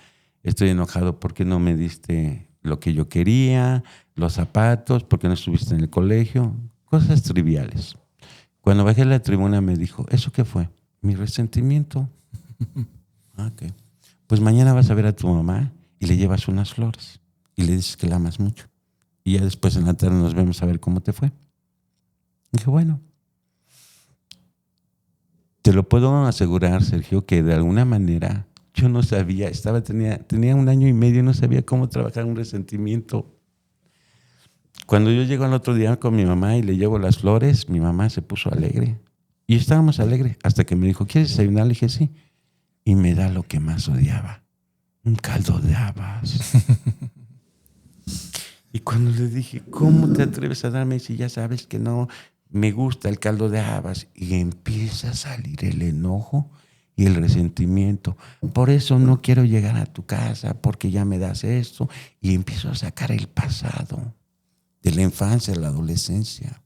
Estoy enojado porque no me diste lo que yo quería, los zapatos, porque no estuviste en el colegio, cosas triviales. Cuando bajé a la tribuna me dijo, ¿eso qué fue? Mi resentimiento. Okay. Pues mañana vas a ver a tu mamá y le llevas unas flores y le dices que la amas mucho. Y ya después en la tarde nos vemos a ver cómo te fue. Dije, bueno. Te lo puedo asegurar, Sergio, que de alguna manera yo no sabía, tenía 1 año y medio y no sabía cómo trabajar un resentimiento. Cuando yo llego al otro día con mi mamá y le llevo las flores, mi mamá se puso alegre. Y estábamos alegres hasta que me dijo, ¿quieres desayunar? Le dije, sí. Y me da lo que más odiaba, un caldo de habas. Y cuando le dije, ¿cómo te atreves a darme si ya sabes que no me gusta el caldo de habas? Y empieza a salir el enojo y el resentimiento. Por eso no quiero llegar a tu casa, porque ya me das esto. Y empiezo a sacar el pasado de la infancia, de la adolescencia.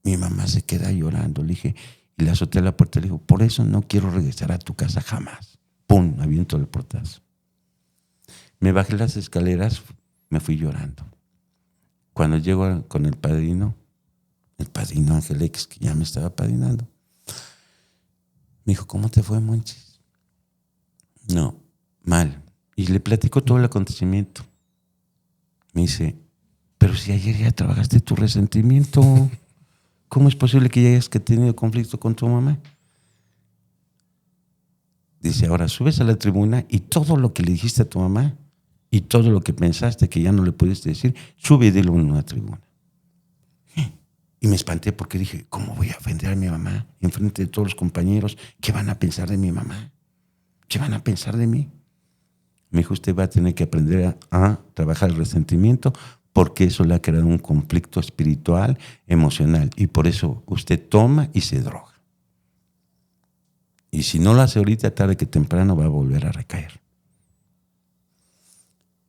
Mi mamá se queda llorando. Le dije, y le azoté la puerta y le digo, por eso no quiero regresar a tu casa jamás. ¡Pum! Me aviento el portazo. Me bajé las escaleras, me fui llorando. Cuando llego con el padrino Ángel X, que ya me estaba padrinando, me dijo, ¿cómo te fue, Monchis? No, mal. Y le platico todo el acontecimiento. Me dice, pero si ayer ya trabajaste tu resentimiento, ¿cómo es posible que ya hayas tenido conflicto con tu mamá? Dice, ahora subes a la tribuna y todo lo que le dijiste a tu mamá y todo lo que pensaste que ya no le pudiste decir, sube y dilo en una tribuna. Y me espanté porque dije, ¿cómo voy a ofender a mi mamá en frente de todos los compañeros? ¿Qué van a pensar de mi mamá? ¿Qué van a pensar de mí? Me dijo, usted va a tener que aprender a trabajar el resentimiento porque eso le ha creado un conflicto espiritual, emocional. Y por eso usted toma y se droga. Y si no lo hace ahorita, tarde que temprano va a volver a recaer.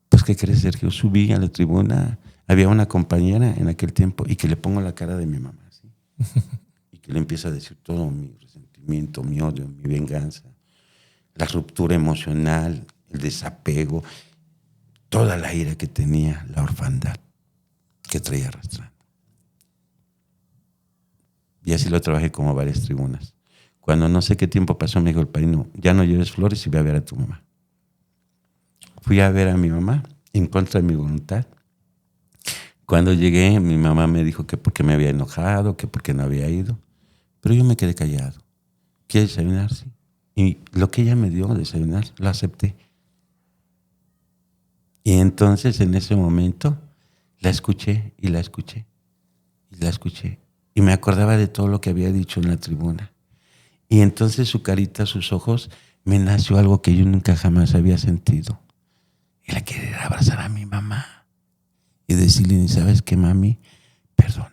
Pues, ¿qué crees, Sergio? Subí a la tribuna, había una compañera en aquel tiempo y que le pongo la cara de mi mamá, ¿sí? Y que le empiezo a decir todo mi resentimiento, mi odio, mi venganza, la ruptura emocional, el desapego, toda la ira que tenía, la orfandad que traía arrastrando. Y así lo trabajé como varias tribunas. Cuando no sé qué tiempo pasó, me dijo el padrino, ya no lleves flores y ve a ver a tu mamá. Fui a ver a mi mamá en contra de mi voluntad. Cuando llegué, mi mamá me dijo que porque me había enojado, que porque no había ido. Pero yo me quedé callado. ¿Quieres desayunar? Sí. Y lo que ella me dio a desayunar, lo acepté. Y entonces, en ese momento, la escuché y la escuché. Y la escuché. Y me acordaba de todo lo que había dicho en la tribuna. Y entonces su carita, sus ojos, me nació algo que yo nunca jamás había sentido. Era querer abrazar a mi mamá y decirle, ¿sabes qué, mami? Perdóname,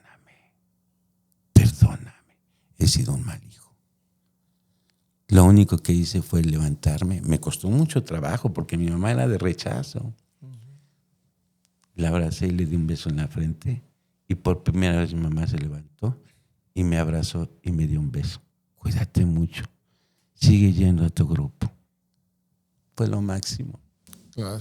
he sido un mal hijo. Lo único que hice fue levantarme. Me costó mucho trabajo porque mi mamá era de rechazo. La abracé y le di un beso en la frente y por primera vez mi mamá se levantó y me abrazó y me dio un beso. Cuídate mucho, sigue yendo a tu grupo. Fue lo máximo. Claro.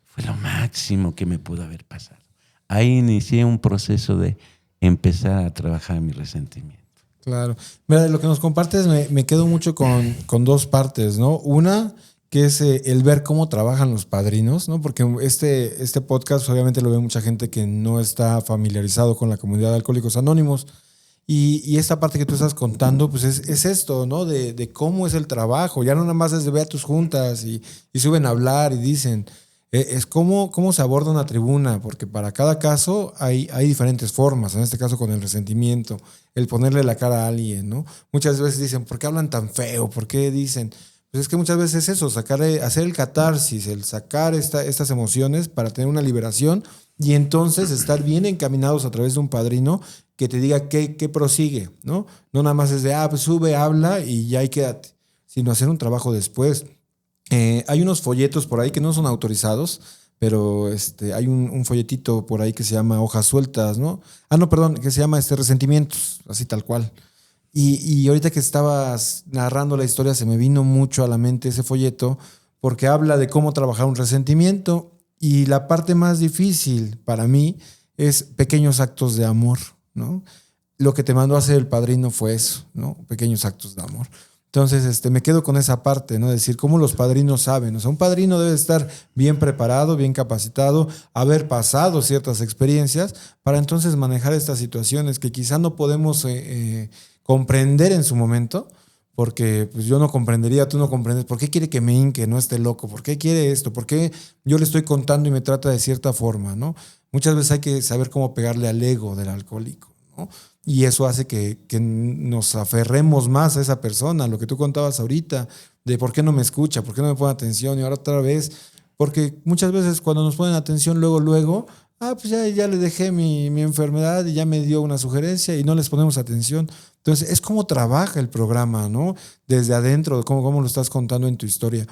Fue lo máximo que me pudo haber pasado. Ahí inicié un proceso de empezar a trabajar mi resentimiento. Claro. Mira, de lo que nos compartes me quedo mucho con dos partes, ¿no? Una, que es el ver cómo trabajan los padrinos, ¿no? Porque este podcast obviamente lo ve mucha gente que no está familiarizado con la comunidad de Alcohólicos Anónimos. Y esta parte que tú estás contando, pues es esto, ¿no? De cómo es el trabajo. Ya no nada más es de ver a tus juntas y suben a hablar y dicen... Es cómo se aborda una tribuna, porque para cada caso hay diferentes formas, en este caso con el resentimiento, el ponerle la cara a alguien, ¿no? Muchas veces dicen, ¿por qué hablan tan feo? ¿Por qué dicen? Pues es que muchas veces es eso, hacer el catarsis, el sacar estas emociones para tener una liberación y entonces estar bien encaminados a través de un padrino que te diga qué prosigue, ¿no? No nada más es de, pues sube, habla y ya ahí quédate, sino hacer un trabajo después. Hay unos folletos por ahí que no son autorizados, pero hay un folletito por ahí que se llama Hojas Sueltas, ¿no? Que se llama Resentimientos, así tal cual. Y ahorita que estabas narrando la historia se me vino mucho a la mente ese folleto porque habla de cómo trabajar un resentimiento y la parte más difícil para mí es pequeños actos de amor, ¿no? Lo que te mandó a hacer el padrino fue eso, ¿no? Pequeños actos de amor. Entonces, me quedo con esa parte, ¿no? Decir cómo los padrinos saben. O sea, un padrino debe estar bien preparado, bien capacitado, haber pasado ciertas experiencias para entonces manejar estas situaciones que quizá no podemos comprender en su momento, porque pues yo no comprendería, tú no comprendes. ¿Por qué quiere que me hinque, no esté loco? ¿Por qué quiere esto? ¿Por qué yo le estoy contando y me trata de cierta forma, ¿no? Muchas veces hay que saber cómo pegarle al ego del alcohólico, ¿no? Y eso hace que nos aferremos más a esa persona, lo que tú contabas ahorita, de por qué no me escucha, por qué no me pone atención y ahora otra vez, porque muchas veces cuando nos ponen atención luego pues ya le dejé mi enfermedad y ya me dio una sugerencia y no les ponemos atención. Entonces, es cómo trabaja el programa, ¿no? Desde adentro, cómo lo estás contando en tu historia.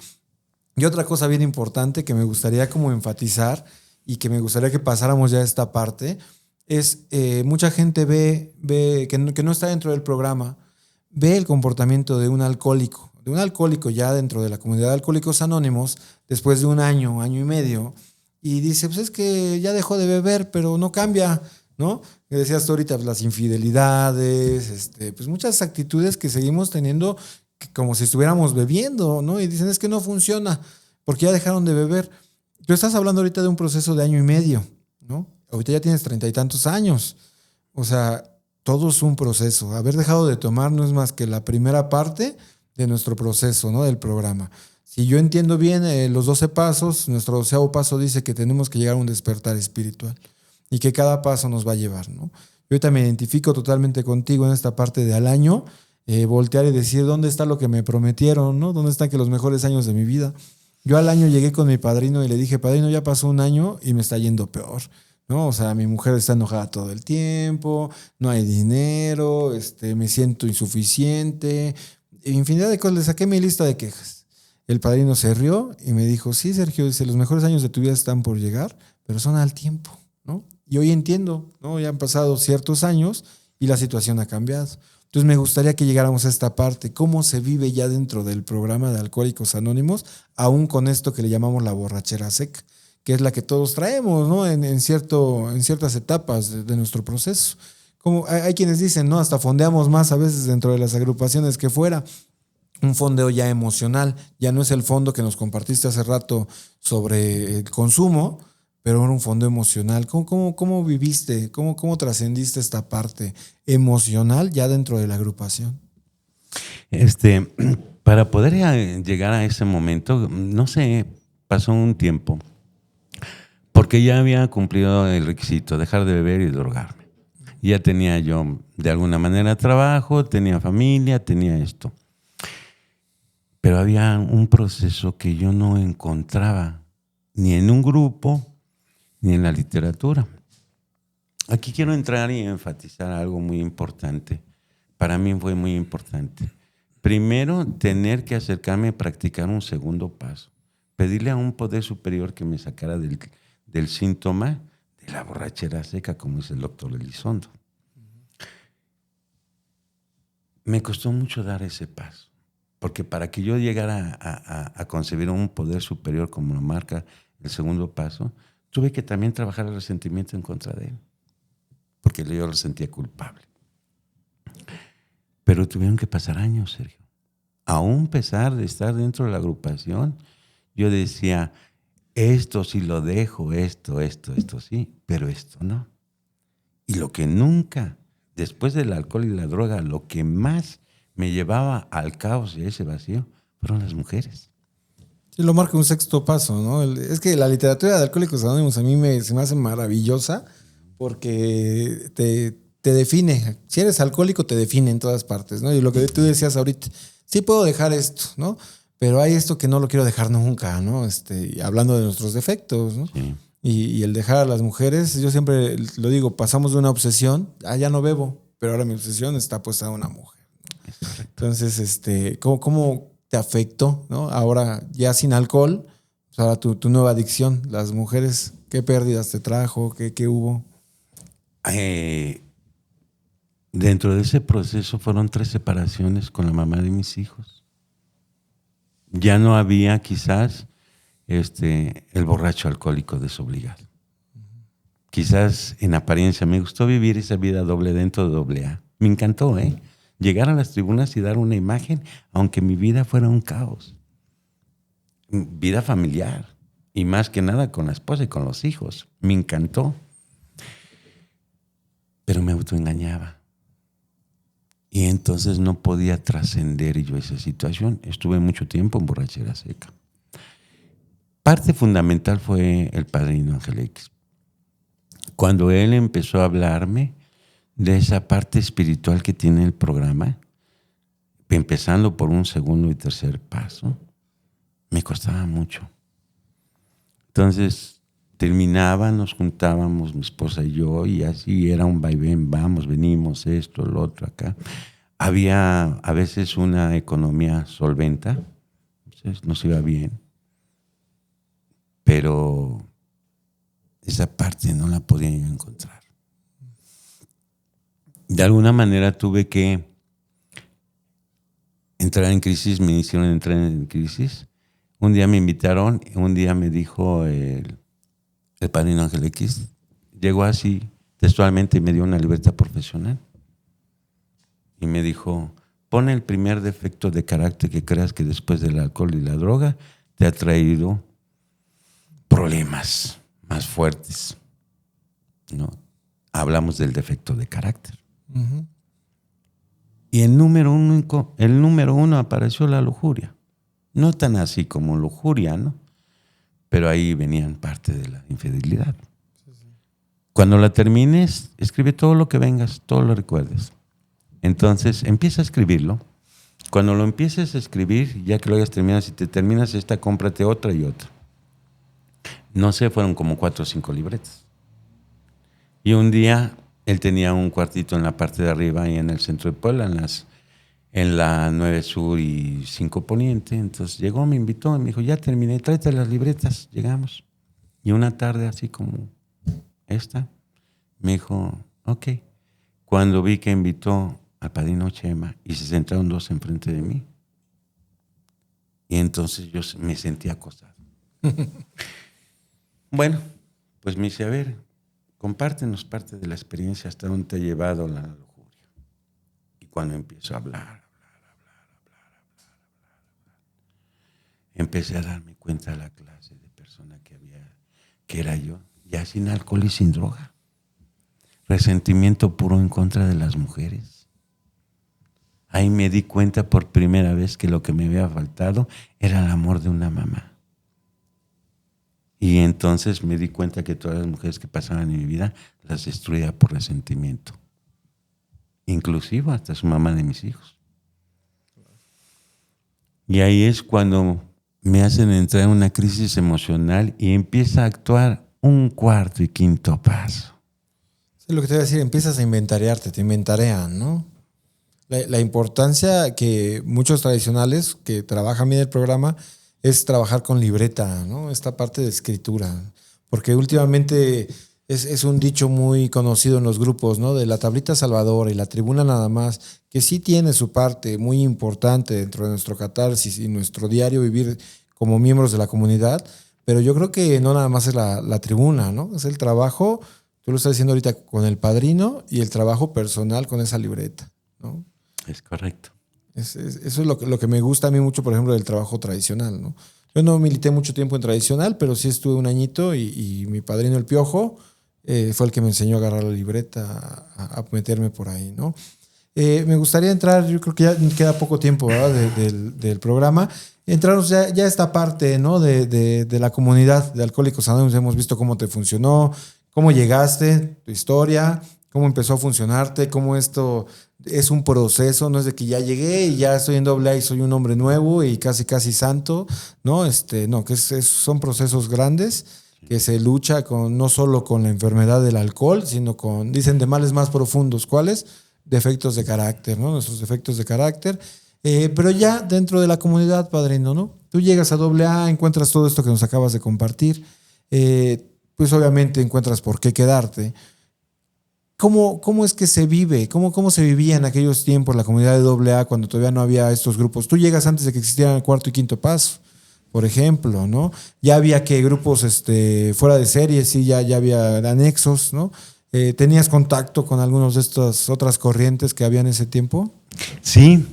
Y otra cosa bien importante que me gustaría como enfatizar y que me gustaría que pasáramos ya a esta parte es mucha gente ve que no está dentro del programa, ve el comportamiento de un alcohólico ya dentro de la comunidad de Alcohólicos Anónimos después de un año y medio y dice, pues es que ya dejó de beber, pero no cambia, ¿no? Que decías tú ahorita, pues las infidelidades, pues muchas actitudes que seguimos teniendo como si estuviéramos bebiendo, ¿no? Y dicen, es que no funciona porque ya dejaron de beber. Tú estás hablando ahorita de un proceso de año y medio, ¿no? Ahorita ya tienes 30 y tantos años. O sea, todo es un proceso. Haber dejado de tomar no es más que la primera parte de nuestro proceso, ¿no? Del programa. Si yo entiendo bien los 12 pasos, nuestro 12º paso dice que tenemos que llegar a un despertar espiritual y que cada paso nos va a llevar, ¿no? Yo ahorita me identifico totalmente contigo en esta parte de al año, voltear y decir, ¿dónde está lo que me prometieron, ¿no? ¿Dónde están que los mejores años de mi vida? Yo al año llegué con mi padrino y le dije, padrino, ya pasó un año y me está yendo peor, ¿no? O sea, mi mujer está enojada todo el tiempo, no hay dinero, me siento insuficiente, infinidad de cosas. Le saqué mi lista de quejas. El padrino se rió y me dijo, sí, Sergio, dice, los mejores años de tu vida están por llegar, pero son al tiempo, ¿no? Y hoy entiendo, ¿no? Ya han pasado ciertos años y la situación ha cambiado. Entonces me gustaría que llegáramos a esta parte, cómo se vive ya dentro del programa de Alcohólicos Anónimos, aún con esto que le llamamos la borrachera seca, que es la que todos traemos, ¿no? En ciertas etapas de nuestro proceso. Como hay quienes dicen, ¿no? Hasta fondeamos más a veces dentro de las agrupaciones que fuera. Un fondeo ya emocional, ya no es el fondo que nos compartiste hace rato sobre el consumo, pero era un fondo emocional. ¿Cómo viviste? ¿Cómo trascendiste esta parte emocional ya dentro de la agrupación? Para poder llegar a ese momento, no sé, pasó un tiempo, porque ya había cumplido el requisito, dejar de beber y drogarme. Ya tenía yo, de alguna manera, trabajo, tenía familia, tenía esto. Pero había un proceso que yo no encontraba ni en un grupo, ni en la literatura. Aquí quiero entrar y enfatizar algo muy importante. Para mí fue muy importante. Primero, tener que acercarme a practicar un segundo paso. Pedirle a un poder superior que me sacara del síntoma de la borrachera seca, como dice el doctor Elizondo. Me costó mucho dar ese paso, porque para que yo llegara a concebir un poder superior como lo marca el segundo paso, tuve que también trabajar el resentimiento en contra de él, porque yo lo sentía culpable. Pero tuvieron que pasar años, Sergio. Aún a pesar de estar dentro de la agrupación, yo decía, esto sí lo dejo, esto sí, pero esto no. Y lo que nunca, después del alcohol y la droga, lo que más me llevaba al caos y a ese vacío fueron las mujeres. Sí, lo marca un sexto paso, ¿no? Es que la literatura de Alcohólicos Anónimos a mí se me hace maravillosa porque te define. Si eres alcohólico, te define en todas partes, ¿no? Y lo que tú decías ahorita, sí puedo dejar esto, ¿no? Pero hay esto que no lo quiero dejar nunca, ¿no? Hablando de nuestros defectos, ¿no? Sí. Y el dejar a las mujeres, yo siempre lo digo, pasamos de una obsesión, ya no bebo, pero ahora mi obsesión está puesta a una mujer. Entonces, ¿cómo te afectó, ¿no? Ahora ya sin alcohol, pues ahora tu nueva adicción, las mujeres, ¿qué pérdidas te trajo? ¿Qué hubo? Dentro de ese proceso fueron 3 separaciones con la mamá de mis hijos. Ya no había quizás el borracho alcohólico desobligado. Quizás en apariencia me gustó vivir esa vida doble dentro de AA. Me encantó, llegar a las tribunas y dar una imagen, aunque mi vida fuera un caos. Vida familiar, y más que nada con la esposa y con los hijos. Me encantó. Pero me autoengañaba. Y entonces no podía trascender yo esa situación. Estuve mucho tiempo en borrachera seca. Parte fundamental fue el padrino Ángel X. Cuando él empezó a hablarme de esa parte espiritual que tiene el programa, empezando por un segundo y tercer paso, me costaba mucho. Entonces, terminaba, nos juntábamos, mi esposa y yo, y así era un vaivén, vamos, venimos, esto, lo otro, acá. Había a veces una economía solventa, entonces nos iba bien, pero esa parte no la podía yo encontrar. De alguna manera tuve que entrar en crisis, me hicieron entrar en crisis. Un día me invitaron, un día me dijo el padrino Ángel X, llegó así textualmente y me dio una libreta profesional. Y me dijo, pon el primer defecto de carácter que creas que después del alcohol y la droga te ha traído problemas más fuertes, ¿no? Hablamos del defecto de carácter. Uh-huh. Y el número uno apareció la lujuria. No tan así como lujuria, ¿no? Pero ahí venían parte de la infidelidad. Sí, sí. Cuando la termines, escribe todo lo que vengas, todo lo recuerdes. Entonces, empieza a escribirlo. Cuando lo empieces a escribir, ya que lo hayas terminado, si te terminas esta, cómprate otra y otra. No sé, fueron como 4 o 5 libretas. Y un día, él tenía un cuartito en la parte de arriba y en el centro de Puebla, en la 9 Sur y 5 Poniente. Entonces llegó, me invitó y me dijo, ya terminé, tráete las libretas. Llegamos. Y una tarde así como esta, me dijo, ok. Cuando vi que invitó al padrino Chema y se sentaron 2 enfrente de mí, y entonces yo me sentí acosado. Bueno, pues me dice, a ver, compártenos parte de la experiencia, hasta dónde te ha llevado la lujuria. Y cuando empiezo a hablar, empecé a darme cuenta de la clase de persona que era yo, ya sin alcohol y sin droga. Resentimiento puro en contra de las mujeres. Ahí me di cuenta por primera vez que lo que me había faltado era el amor de una mamá. Y entonces me di cuenta que todas las mujeres que pasaban en mi vida las destruía por resentimiento. Inclusive hasta su mamá de mis hijos. Y ahí es cuando me hacen entrar en una crisis emocional y empieza a actuar un 4º y 5º paso. Sí, lo que te voy a decir, empiezas a inventariarte, te inventarean, ¿no? La importancia que muchos tradicionales que trabajan bien el programa es trabajar con libreta, ¿no? Esta parte de escritura. Porque últimamente es un dicho muy conocido en los grupos, ¿no? De la tablita salvadora y la tribuna nada más, que sí tiene su parte muy importante dentro de nuestro catarsis y nuestro diario vivir como miembros de la comunidad, pero yo creo que no nada más es la tribuna, ¿no? Es el trabajo, tú lo estás diciendo ahorita con el padrino, y el trabajo personal con esa libreta, ¿no? Es correcto. Eso es lo que me gusta a mí mucho, por ejemplo, del trabajo tradicional, ¿no? Yo no milité mucho tiempo en tradicional, pero sí estuve un añito y mi padrino, el Piojo, fue el que me enseñó a agarrar la libreta, a meterme por ahí, ¿no? Me gustaría entrar, yo creo que ya queda poco tiempo, ¿verdad? del programa. Entrarnos ya esta parte, ¿no? de la comunidad de Alcohólicos Anónimos. Hemos visto cómo te funcionó, cómo llegaste, tu historia, cómo empezó a funcionarte, cómo esto es un proceso, no es de que ya llegué y ya estoy en AA y soy un hombre nuevo y casi santo, ¿no? No, que son procesos grandes que se lucha no solo con la enfermedad del alcohol, sino dicen, de males más profundos. ¿Cuáles? Defectos de carácter, ¿no? Nuestros defectos de carácter. Pero ya dentro de la comunidad, padrino, ¿no? Tú llegas a AA, encuentras todo esto que nos acabas de compartir, pues obviamente encuentras por qué quedarte. ¿Cómo es que se vive? ¿Cómo se vivía en aquellos tiempos la comunidad de AA cuando todavía no había estos grupos? Tú llegas antes de que existieran el 4º y 5º paso, por ejemplo, ¿no? Ya había grupos fuera de serie, sí, ya había anexos, ¿no? ¿Tenías contacto con algunos de estas otras corrientes que había en ese tiempo? Sí,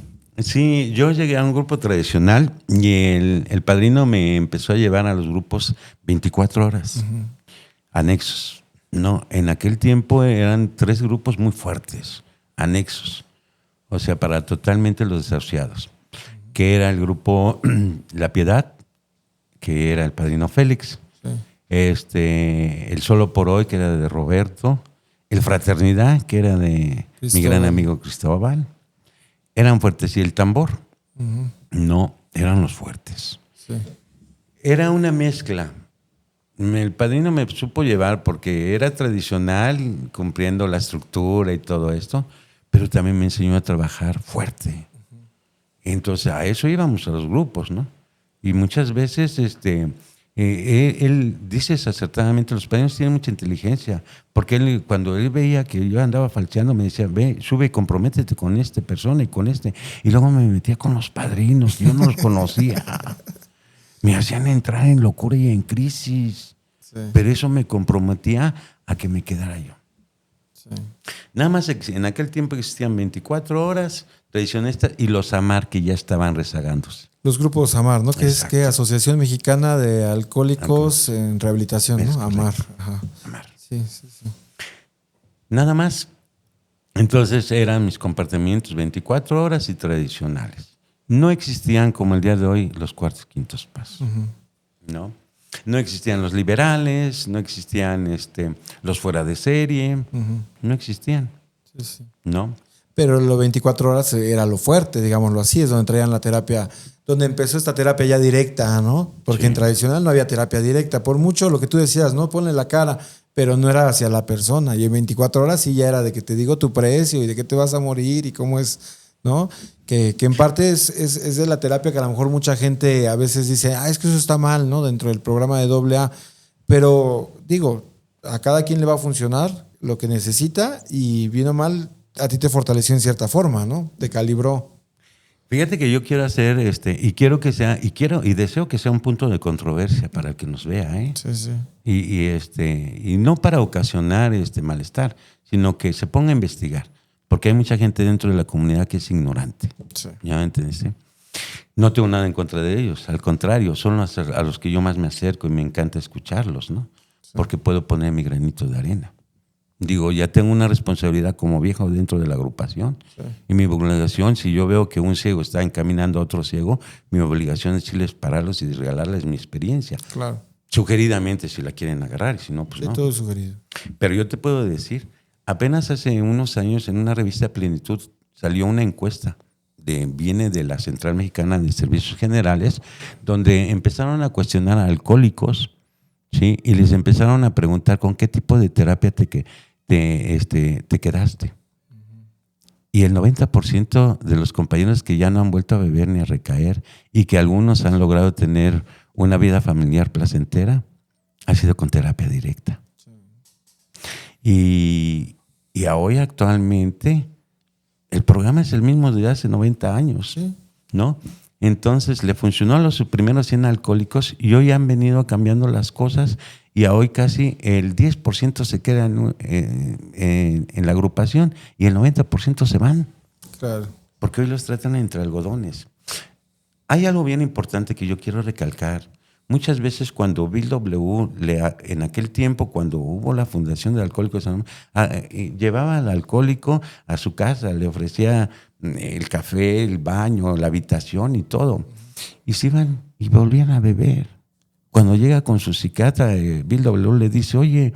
yo llegué a un grupo tradicional y el padrino me empezó a llevar a los grupos 24 horas, anexos. No, en aquel tiempo eran 3 grupos muy fuertes, anexos, o sea, para totalmente los desahuciados, que era el grupo La Piedad, que era el padrino Félix, sí. El Solo por Hoy, que era de Roberto, el Fraternidad, que era de mi gran amigo Cristóbal, eran fuertes, y el Tambor, no, eran los fuertes. Sí. Era una mezcla El padrino me supo llevar porque era tradicional, cumpliendo la estructura y todo esto, pero también me enseñó a trabajar fuerte. Entonces a eso íbamos a los grupos, ¿no? Y muchas veces él dice acertadamente, los padrinos tienen mucha inteligencia, porque cuando él veía que yo andaba falseando, me decía, ve, sube y comprométete con esta persona y con este. Y luego me metía con los padrinos, yo no los conocía. Me hacían entrar en locura y en crisis. Sí. Pero eso me comprometía a que me quedara yo. Sí. Nada más en aquel tiempo existían 24 horas tradicionistas y los AMAR que ya estaban rezagándose. Los grupos AMAR, ¿no? Que exacto. Es que Asociación Mexicana de Alcohólicos en Rehabilitación, ¿no? AMAR. Ajá. AMAR. Sí. Nada más. Entonces eran mis compartimientos 24 horas y tradicionales. No existían, como el día de hoy, los cuartos, quintos pasos. Uh-huh. No existían los liberales, no existían los fuera de serie, uh-huh. No existían. Sí. ¿No? Pero los 24 horas era lo fuerte, digámoslo así, es donde traían la terapia, donde empezó esta terapia ya directa, ¿no? Porque sí. En tradicional no había terapia directa. Por mucho lo que tú decías, ¿no? Ponle la cara, pero no era hacia la persona. Y en 24 horas sí ya era de que te digo tu precio y de qué te vas a morir y cómo es, ¿no? Que en parte es de la terapia que a lo mejor mucha gente a veces dice, es que eso está mal, ¿no? Dentro del programa de AA. Pero digo, a cada quien le va a funcionar lo que necesita y bien o mal a ti te fortaleció en cierta forma, ¿no? Te calibró. Fíjate que yo quiero hacer y quiero que sea, y deseo que sea un punto de controversia para el que nos vea, ¿eh? Sí. Y no para ocasionar malestar, sino que se ponga a investigar. Porque hay mucha gente dentro de la comunidad que es ignorante. Sí. ¿Ya me entendiste? No tengo nada en contra de ellos. Al contrario, son a los que yo más me acerco y me encanta escucharlos, ¿no? Sí. Porque puedo poner mi granito de arena. Digo, ya tengo una responsabilidad como viejo dentro de la agrupación. Sí. Y mi obligación, si yo veo que un ciego está encaminando a otro ciego, mi obligación es irles pararlos y regalarles mi experiencia. Claro. Sugeridamente, si la quieren agarrar, y si no, pues sí, no. Todo sugerido. Pero yo te puedo decir, apenas hace unos años en una revista Plenitud salió una encuesta, viene de la Central Mexicana de Servicios Generales, donde empezaron a cuestionar a alcohólicos, ¿sí? Y les empezaron a preguntar con qué tipo de terapia te quedaste. Uh-huh. Y el 90% de los compañeros que ya no han vuelto a beber ni a recaer y que algunos han logrado tener una vida familiar placentera, ha sido con terapia directa. Y hoy actualmente el programa es el mismo de hace 90 años, sí. ¿no? Entonces le funcionó a los primeros 100 alcohólicos y hoy han venido cambiando las cosas y a hoy casi el 10% se queda en la agrupación y el 90% se van. Claro. Porque hoy los tratan entre algodones. Hay algo bien importante que yo quiero recalcar. Muchas veces cuando Bill W. en aquel tiempo, cuando hubo la fundación de Alcohólicos Anónimos, llevaba al alcohólico a su casa, le ofrecía el café, el baño, la habitación y todo. Y se iban y volvían a beber. Cuando llega con su psiquiatra, Bill W. le dice, oye,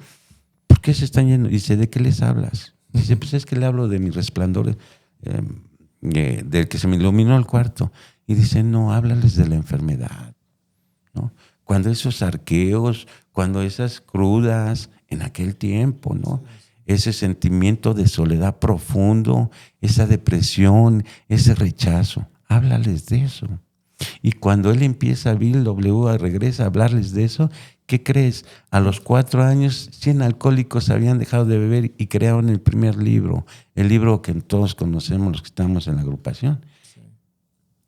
¿por qué se están yendo? Dice, ¿de qué les hablas? Dice, pues es que le hablo de mi resplandor, del que se me iluminó el cuarto. Y dice, no, háblales de la enfermedad. ¿No? Cuando esos arqueos, cuando esas crudas en aquel tiempo, ¿no? Ese sentimiento de soledad profundo, esa depresión, ese rechazo, háblales de eso. Y cuando él empieza, Bill W. regresa a hablarles de eso, ¿qué crees? A los 4 años, 100 alcohólicos habían dejado de beber y crearon el primer libro, el libro que todos conocemos los que estamos en la agrupación,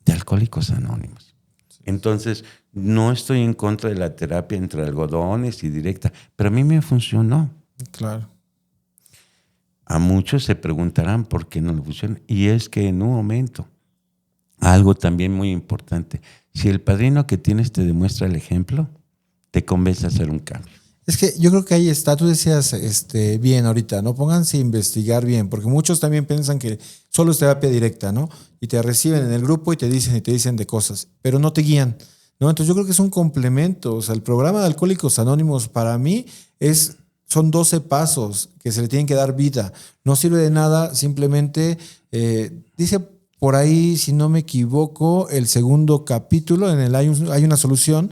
de Alcohólicos Anónimos. Entonces, no estoy en contra de la terapia entre algodones y directa, pero a mí me funcionó. Claro. A muchos se preguntarán por qué no le funciona. Y es que en un momento, algo también muy importante, si el padrino que tienes te demuestra el ejemplo, te convence a hacer un cambio. Es que yo creo que ahí está, tú decías bien ahorita, ¿no? Pónganse a investigar bien, porque muchos también piensan que solo es terapia directa, ¿no? Y te reciben en el grupo y te dicen de cosas, pero no te guían, ¿no? Entonces yo creo que es un complemento. O sea, el programa de Alcohólicos Anónimos para mí son 12 pasos que se le tienen que dar vida. No sirve de nada, simplemente dice por ahí, si no me equivoco, el segundo capítulo, hay una solución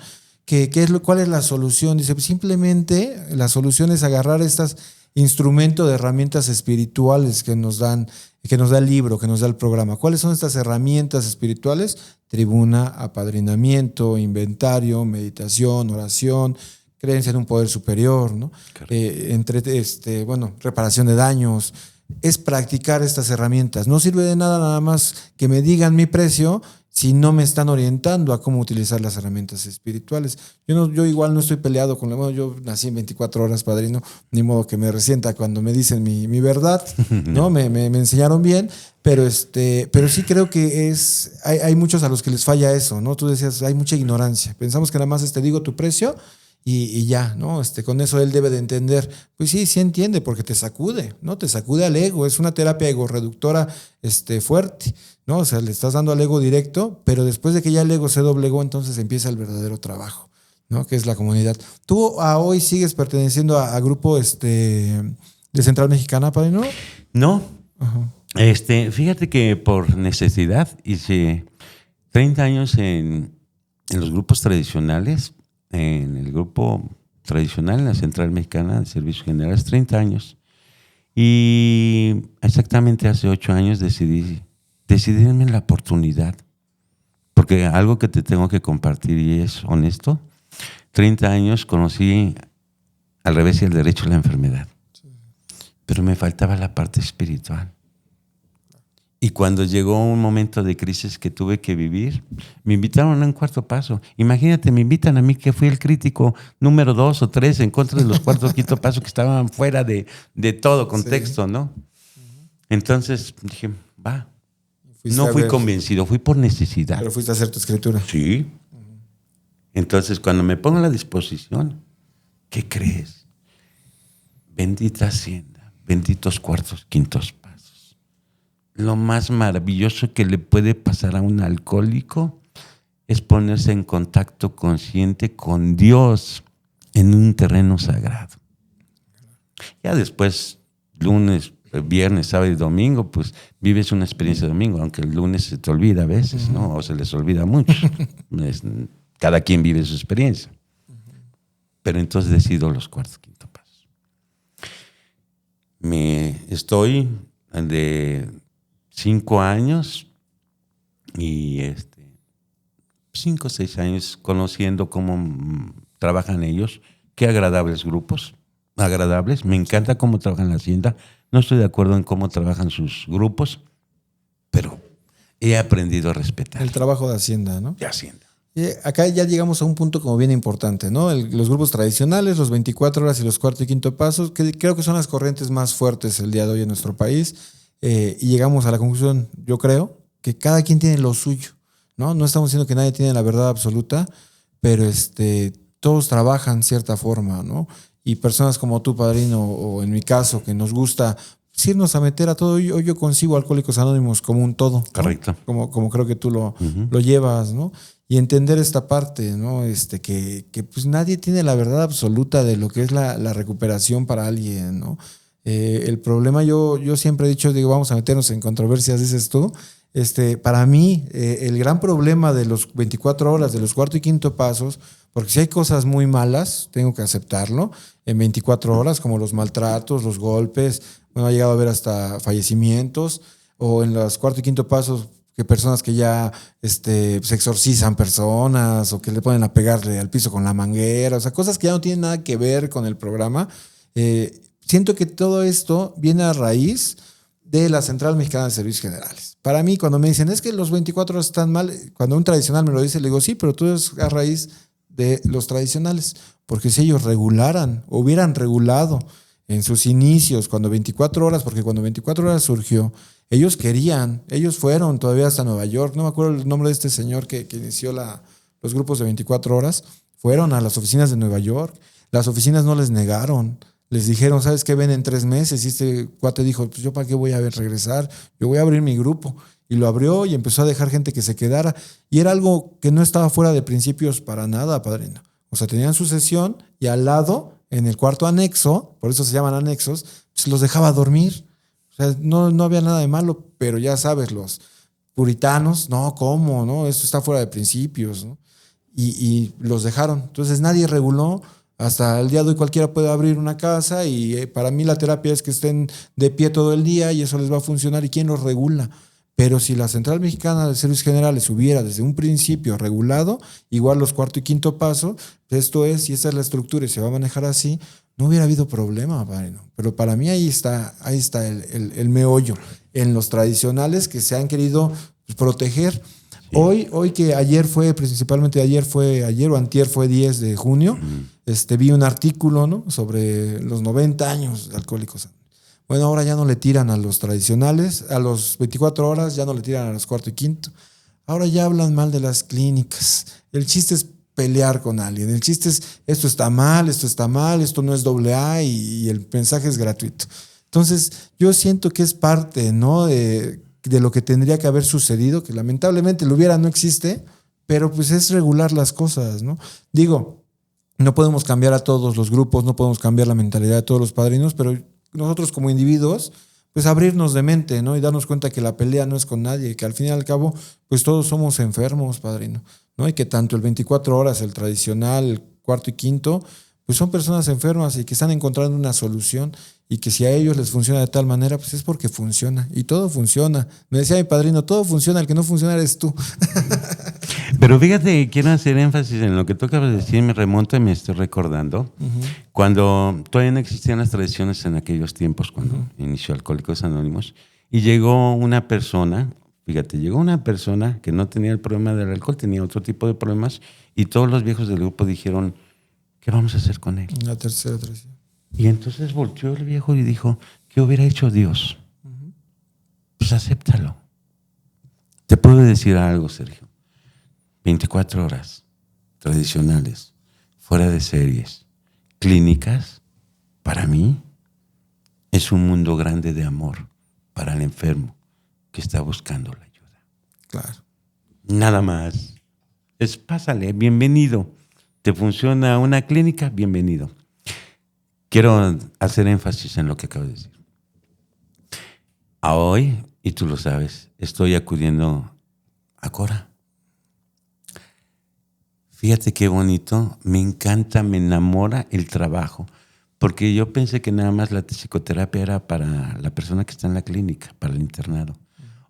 ¿Cuál es la solución? Dice, simplemente la solución es agarrar estos instrumentos de herramientas espirituales que nos da el libro, que nos da el programa. ¿Cuáles son estas herramientas espirituales? Tribuna, apadrinamiento, inventario, meditación, oración, creencia en un poder superior, ¿no? Reparación de daños. Es practicar estas herramientas. No sirve de nada más que me digan mi precio si no me están orientando a cómo utilizar las herramientas espirituales. Yo igual no estoy peleado con yo nací en 24 horas, padrino, ni modo que me resienta cuando me dicen mi verdad, ¿no? Me enseñaron bien, pero sí creo que hay muchos a los que les falla eso, ¿no? Tú decías, hay mucha ignorancia. Pensamos que nada más te digo tu precio y ya, ¿no? Con eso él debe de entender. Pues sí entiende, porque te sacude, ¿no? Te sacude al ego. Es una terapia ego reductora fuerte, ¿no? O sea, le estás dando al ego directo, pero después de que ya el ego se doblegó, entonces empieza el verdadero trabajo, ¿no? Que es la comunidad. ¿Tú hoy sigues perteneciendo a grupo de Central Mexicana, padre, no? No. Ajá. Fíjate que por necesidad hice 30 años en los grupos tradicionales. En el grupo tradicional, en la Central Mexicana de Servicios Generales, 30 años. Y exactamente hace 8 años decidirme la oportunidad. Porque algo que te tengo que compartir y es honesto, 30 años conocí al revés y al derecho la enfermedad. Pero me faltaba la parte espiritual. Y cuando llegó un momento de crisis que tuve que vivir, me invitaron a un cuarto paso. Imagínate, me invitan a mí, que fui el crítico número 2 o 3 en contra de los cuarto quinto paso que estaban fuera de todo contexto, sí, ¿no? Entonces dije, va. No fui convencido, fui por necesidad. Pero fuiste a hacer tu escritura. Sí. Entonces, cuando me pongo a la disposición, ¿qué crees? Bendita Hacienda, benditos cuartos quintos pasos. Lo más maravilloso que le puede pasar a un alcohólico es ponerse en contacto consciente con Dios en un terreno sagrado. Ya después, lunes, viernes, sábado y domingo, pues vives una experiencia de domingo, aunque el lunes se te olvida a veces, ¿no? O se les olvida mucho. Cada quien vive su experiencia. Pero entonces decido los cuartos, quinto pasos. Estoy de 5 años y 5 o 6 años conociendo cómo trabajan ellos. Qué agradables grupos, agradables. Me encanta cómo trabajan la Hacienda. No estoy de acuerdo en cómo trabajan sus grupos, pero he aprendido a respetar. El trabajo de Hacienda, ¿no? De Hacienda. Acá ya llegamos a un punto como bien importante, ¿no? Los grupos tradicionales, los 24 horas y los cuarto y quinto pasos, que creo que son las corrientes más fuertes el día de hoy en nuestro país. Y llegamos a la conclusión, yo creo, que cada quien tiene lo suyo, ¿no? No estamos diciendo que nadie tiene la verdad absoluta, pero todos trabajan de cierta forma, ¿no? Y personas como tú, padrino, o en mi caso, que nos gusta irnos a meter a todo. Yo concibo Alcohólicos Anónimos como un todo, ¿no? Correcto. Como creo que tú lo llevas, ¿no? Y entender esta parte, ¿no? Que pues nadie tiene la verdad absoluta de lo que es la recuperación para alguien, ¿no? El problema, yo siempre he dicho, vamos a meternos en controversias, dices tú. Para mí, el gran problema de los 24 horas, de los cuarto y quinto pasos, porque si hay cosas muy malas, tengo que aceptarlo, en 24 horas, como los maltratos, los golpes, bueno, ha llegado a haber hasta fallecimientos, o en los cuarto y quinto pasos, que personas que ya se exorcizan personas, o que le ponen a pegarle al piso con la manguera, o sea, cosas que ya no tienen nada que ver con el programa. Siento que todo esto viene a raíz de la Central Mexicana de Servicios Generales. Para mí, cuando me dicen, es que los 24 horas están mal, cuando un tradicional me lo dice, le digo, sí, pero todo es a raíz de los tradicionales. Porque si ellos hubieran regulado en sus inicios, cuando 24 horas, porque cuando 24 horas surgió, ellos fueron todavía hasta Nueva York, no me acuerdo el nombre de este señor que inició los grupos de 24 horas, fueron a las oficinas de Nueva York, las oficinas no les negaron. Les dijeron, ¿sabes qué? Ven en 3 meses. Y este cuate dijo, pues yo para qué voy a regresar. Yo voy a abrir mi grupo. Y lo abrió y empezó a dejar gente que se quedara. Y era algo que no estaba fuera de principios para nada, padrino. O sea, tenían su sesión y al lado, en el cuarto anexo, por eso se llaman anexos, pues los dejaba dormir. O sea, no había nada de malo, pero ya sabes, los puritanos, no, ¿cómo? No, esto está fuera de principios, ¿no? y los dejaron. Entonces nadie reguló. Hasta el día de hoy cualquiera puede abrir una casa y para mí la terapia es que estén de pie todo el día y eso les va a funcionar. ¿Y quién los regula? Pero si la Central Mexicana de Servicios Generales hubiera desde un principio regulado, igual los cuarto y quinto paso, esto es, y esta es la estructura y se va a manejar así, no hubiera habido problema, padrino. Pero para mí ahí está el meollo en los tradicionales que se han querido proteger. Sí. Hoy que ayer o antier fue 10 de junio, vi un artículo, ¿no?, sobre los 90 años de Alcohólicos Anónimos. Bueno, ahora ya no le tiran a los tradicionales, a los 24 horas, ya no le tiran a los cuarto y quinto. Ahora ya hablan mal de las clínicas. El chiste es pelear con alguien. El chiste es, esto está mal, esto no es AA y el mensaje es gratuito. Entonces, yo siento que es parte, ¿no?, de lo que tendría que haber sucedido, que lamentablemente lo hubiera, no existe, pero pues es regular las cosas, ¿no? Digo, no podemos cambiar a todos los grupos, no podemos cambiar la mentalidad de todos los padrinos, pero nosotros como individuos, pues abrirnos de mente, ¿no? Y darnos cuenta que la pelea no es con nadie, que al fin y al cabo, pues todos somos enfermos, padrino, ¿no? Y que tanto el 24 horas, el tradicional, el cuarto y quinto, pues son personas enfermas y que están encontrando una solución y que si a ellos les funciona de tal manera, pues es porque funciona y todo funciona. Me decía mi padrino, todo funciona, el que no funciona eres tú. Pero fíjate, quiero hacer énfasis en lo que tú acabas de decir, me remonto y me estoy recordando. Cuando todavía no existían las tradiciones en aquellos tiempos, cuando inició Alcohólicos Anónimos, y llegó una persona que no tenía el problema del alcohol, tenía otro tipo de problemas, y todos los viejos del grupo dijeron, ¿qué vamos a hacer con él? La tercera tradición. Y entonces volteó el viejo y dijo, ¿qué hubiera hecho Dios? Pues acéptalo. Te puedo decir algo, Sergio. 24 horas, tradicionales, fuera de series, clínicas, para mí es un mundo grande de amor para el enfermo que está buscando la ayuda. Claro. Nada más. Pásale, bienvenido. ¿Te funciona una clínica? Bienvenido. Quiero hacer énfasis en lo que acabo de decir. A hoy, y tú lo sabes, estoy acudiendo a Cora. Fíjate qué bonito, me encanta, me enamora el trabajo, porque yo pensé que nada más la psicoterapia era para la persona que está en la clínica, para el internado.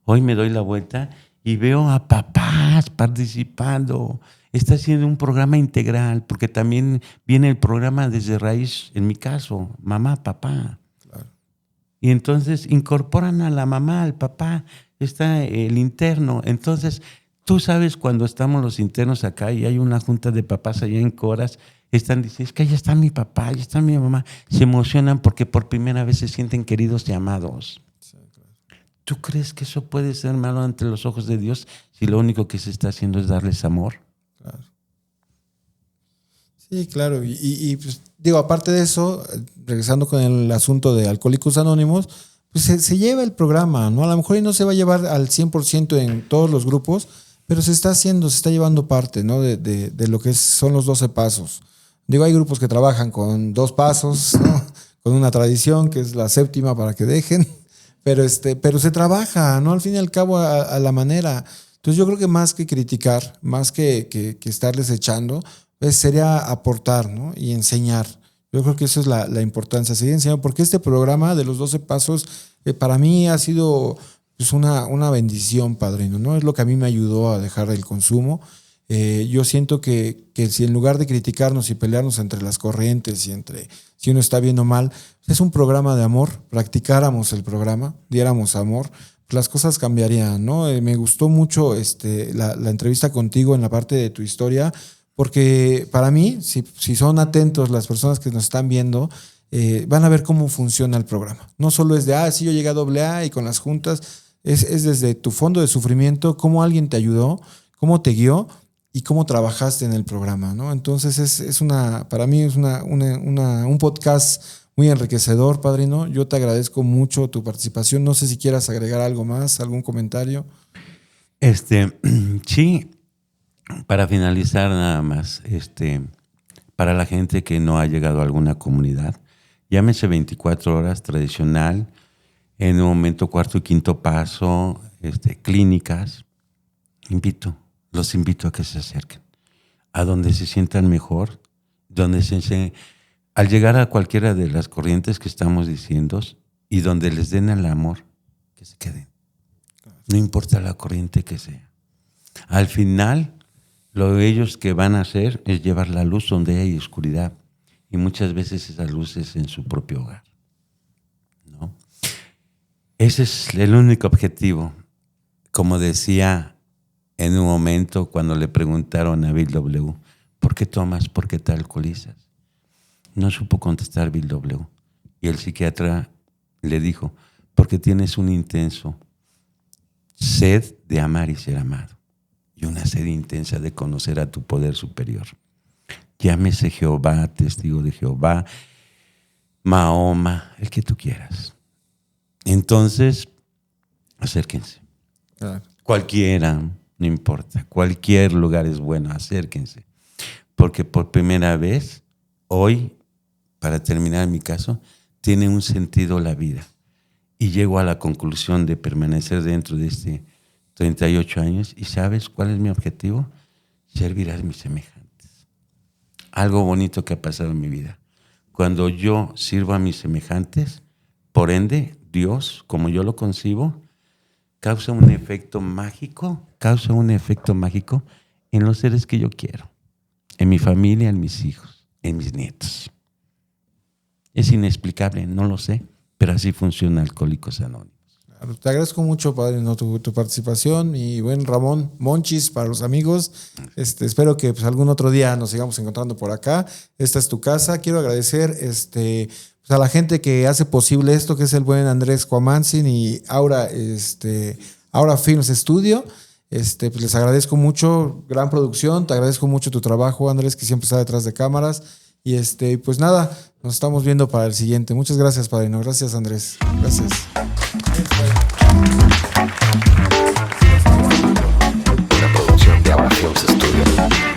Hoy me doy la vuelta y veo a papás participando. Está haciendo un programa integral, porque también viene el programa desde raíz, en mi caso, mamá, papá. Claro. Y entonces incorporan a la mamá, al papá, está el interno. Entonces, tú sabes cuando estamos los internos acá y hay una junta de papás allá en Coras, están diciendo, es que allá está mi papá, allá está mi mamá. Se emocionan porque por primera vez se sienten queridos y amados. Sí, claro. ¿Tú crees que eso puede ser malo ante los ojos de Dios si lo único que se está haciendo es darles amor? Claro. Sí, claro. Y pues, digo, aparte de eso, regresando con el asunto de Alcohólicos Anónimos, pues se lleva el programa, ¿no? A lo mejor no se va a llevar al 100% en todos los grupos, pero se está llevando parte, ¿no?, de lo que son los 12 pasos. Digo, hay grupos que trabajan con 2 pasos, ¿no?, con una tradición que es la séptima para que dejen, pero se trabaja, ¿no?, al fin y al cabo a la manera. Entonces yo creo que más que criticar, más que estarles echando, sería aportar, ¿no?, y enseñar. Yo creo que eso es la importancia, seguir enseñando, porque este programa de los 12 pasos para mí ha sido pues una bendición, padrino, ¿no? Es lo que a mí me ayudó a dejar el consumo. Yo siento que si en lugar de criticarnos y pelearnos entre las corrientes y entre si uno está bien o mal, es un programa de amor, practicáramos el programa, diéramos amor, pues las cosas cambiarían, ¿no? Me gustó mucho la entrevista contigo en la parte de tu historia, porque para mí, si son atentos las personas que nos están viendo, van a ver cómo funciona el programa. No solo es de, sí, yo llegué a AA y con las juntas, es desde tu fondo de sufrimiento, cómo alguien te ayudó, cómo te guió y cómo trabajaste en el programa, ¿no? Entonces para mí es un podcast muy enriquecedor, padrino. Yo te agradezco mucho tu participación. No sé si quieras agregar algo más, algún comentario. Sí, para finalizar nada más, para la gente que no ha llegado a alguna comunidad, llámese 24 horas tradicional, en un momento cuarto y quinto paso, clínicas. Los invito a que se acerquen. a donde se sientan mejor, al llegar a cualquiera de las corrientes que estamos diciendo y donde les den el amor, que se queden. No importa la corriente que sea. Al final, lo de ellos que van a hacer es llevar la luz donde hay oscuridad. Y muchas veces esa luz es en su propio hogar, ¿no? Ese es el único objetivo. Como decía en un momento cuando le preguntaron a Bill W., ¿por qué tomas? ¿Por qué te alcoholizas? No supo contestar Bill W. Y el psiquiatra le dijo, porque tienes un intenso sed de amar y ser amado. Y una sed intensa de conocer a tu poder superior. Llámese Jehová, testigo de Jehová, Mahoma, el que tú quieras. Entonces, acérquense. Claro. Cualquiera, no importa. Cualquier lugar es bueno, acérquense. Porque por primera vez, hoy, para terminar mi caso, tiene un sentido la vida. Y llego a la conclusión de permanecer dentro de 38 años. ¿Y sabes cuál es mi objetivo? Servir a mis semejantes. Algo bonito que ha pasado en mi vida. Cuando yo sirvo a mis semejantes, por ende, Dios, como yo lo concibo, causa un efecto mágico en los seres que yo quiero. En mi familia, en mis hijos, en mis nietos. Es inexplicable, no lo sé, pero así funciona Alcohólicos Anónimos. Claro, te agradezco mucho, padre, ¿no? tu participación y buen Ramón Monchis para los amigos. Espero que pues, algún otro día nos sigamos encontrando por acá. Esta es tu casa. Quiero agradecer pues, a la gente que hace posible esto, que es el buen Andrés Cuamanzin y Aura Films Studio. Pues les agradezco mucho, gran producción. Te agradezco mucho tu trabajo, Andrés, que siempre está detrás de cámaras. Y pues nada, nos estamos viendo para el siguiente. Muchas gracias, padrino. Gracias, Andrés. Gracias. Una producción de Aura Films Studio.